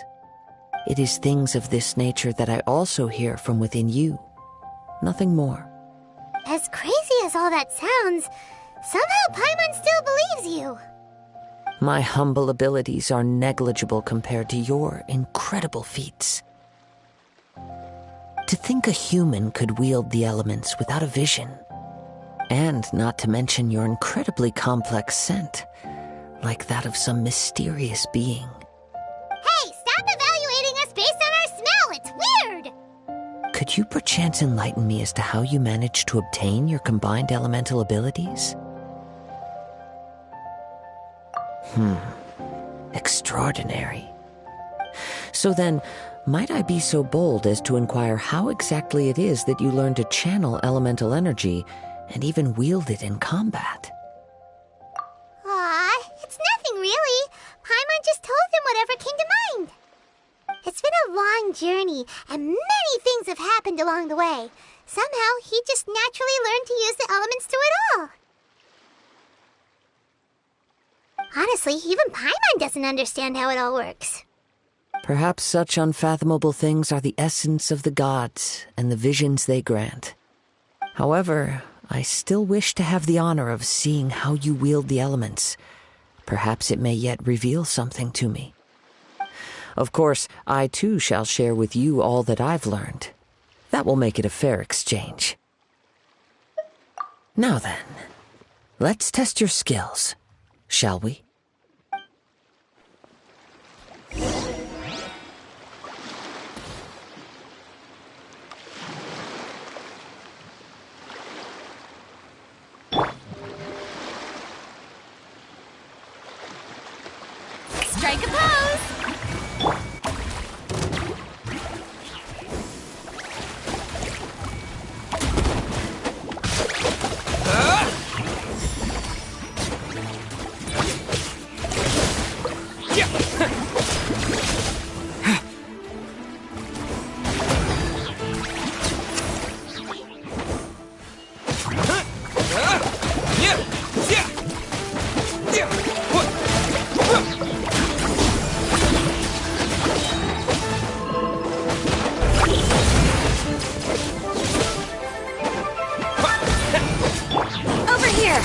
It is things of this nature that I also hear from within you. Nothing more. As crazy as all that sounds, somehow Paimon still believes you. My humble abilities are negligible compared to your incredible feats. To think a human could wield the elements without a vision. And not to mention your incredibly complex scent, like that of some mysterious being. Hey, stop evaluating us based on our smell! It's weird! Could you perchance enlighten me as to how you managed to obtain your combined elemental abilities? Extraordinary. So then, might I be so bold as to inquire how exactly it is that you learned to channel elemental energy and even wield it in combat? Aw, it's nothing really. Paimon just told him whatever came to mind. It's been a long journey, and many things have happened along the way. Somehow, he just naturally learned to use the elements through it all. Honestly, even Paimon doesn't understand how it all works. Perhaps such unfathomable things are the essence of the gods and the visions they grant. However, I still wish to have the honor of seeing how you wield the elements. Perhaps it may yet reveal something to me. Of course, I too shall share with you all that I've learned. That will make it a fair exchange. Now then, let's test your skills, shall we? Strike a pose! Over here!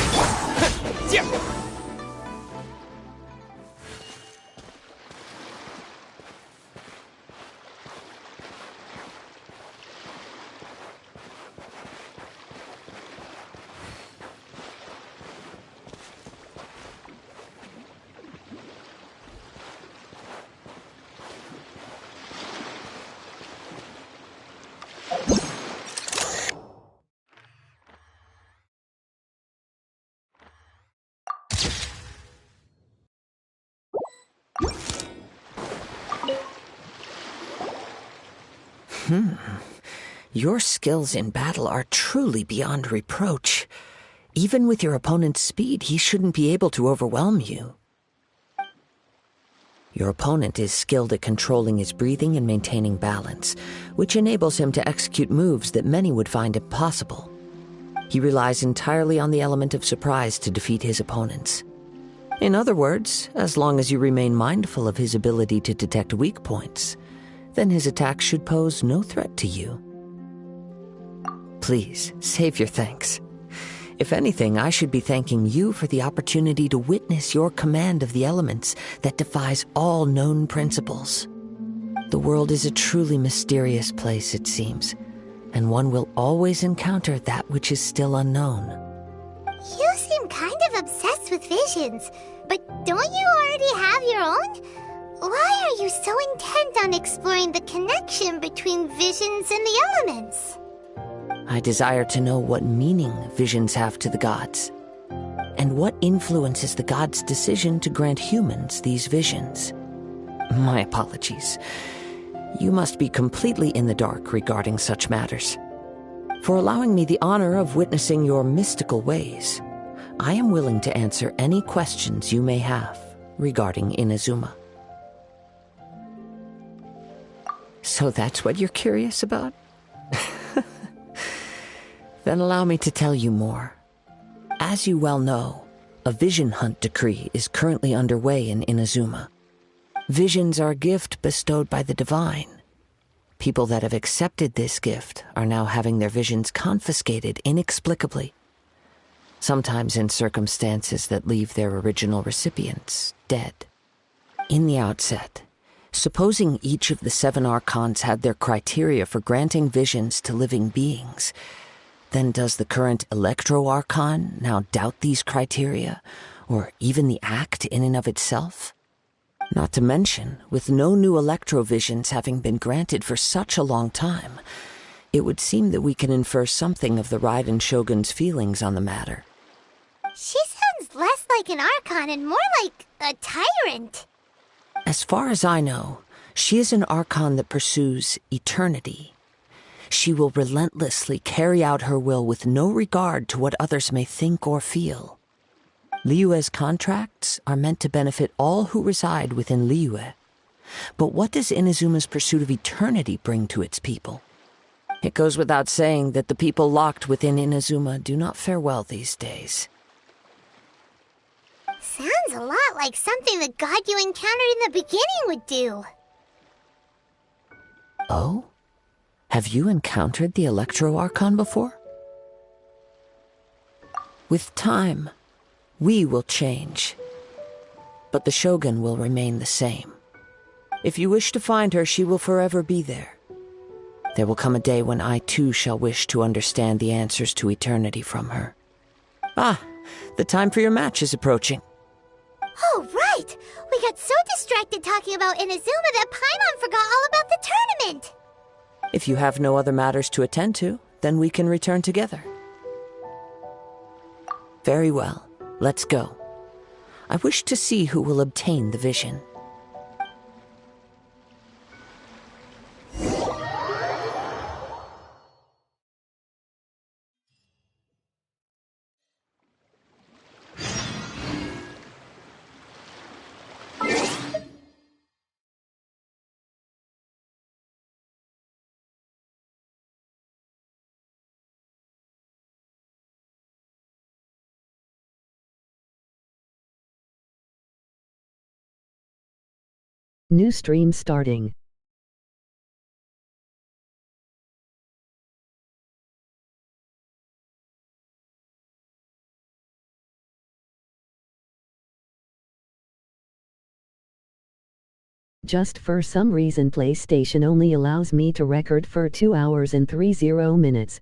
Your skills in battle are truly beyond reproach. Even with your opponent's speed, he shouldn't be able to overwhelm you. Your opponent is skilled at controlling his breathing and maintaining balance, which enables him to execute moves that many would find impossible. He relies entirely on the element of surprise to defeat his opponents. In other words, as long as you remain mindful of his ability to detect weak points, then his attack should pose no threat to you. Please, save your thanks. If anything, I should be thanking you for the opportunity to witness your command of the elements that defies all known principles. The world is a truly mysterious place, it seems, and one will always encounter that which is still unknown. You seem kind of obsessed with visions, but don't you already have your own? Why are you so intent on exploring the connection between visions and the elements? I desire to know what meaning visions have to the gods, and what influences the gods' decision to grant humans these visions. My apologies. You must be completely in the dark regarding such matters. For allowing me the honor of witnessing your mystical ways, I am willing to answer any questions you may have regarding Inazuma. So that's what you're curious about? Then allow me to tell you more. As you well know, a vision hunt decree is currently underway in Inazuma. Visions are a gift bestowed by the divine. People that have accepted this gift are now having their visions confiscated inexplicably, sometimes in circumstances that leave their original recipients dead. In the outset, supposing each of the 7 archons had their criteria for granting visions to living beings, then does the current Electro-Archon now doubt these criteria, or even the act in and of itself? Not to mention, with no new Electro-Visions having been granted for such a long time, it would seem that we can infer something of the Raiden Shogun's feelings on the matter. She sounds less like an Archon and more like a tyrant. As far as I know, she is an Archon that pursues eternity. She will relentlessly carry out her will with no regard to what others may think or feel. Liyue's contracts are meant to benefit all who reside within Liyue. But what does Inazuma's pursuit of eternity bring to its people? It goes without saying that the people locked within Inazuma do not fare well these days. Sounds a lot like something the god you encountered in the beginning would do. Oh? Have you encountered the Electro-Archon before? With time, we will change, but the Shogun will remain the same. If you wish to find her, she will forever be there. There will come a day when I too shall wish to understand the answers to eternity from her. Ah, the time for your match is approaching. Oh, right! We got so distracted talking about Inazuma that Paimon forgot all about the tournament! If you have no other matters to attend to, then we can return together. Very well, let's go. I wish to see who will obtain the vision. New stream starting. Just for some reason PlayStation only allows me to record for 2 hours and 30 minutes.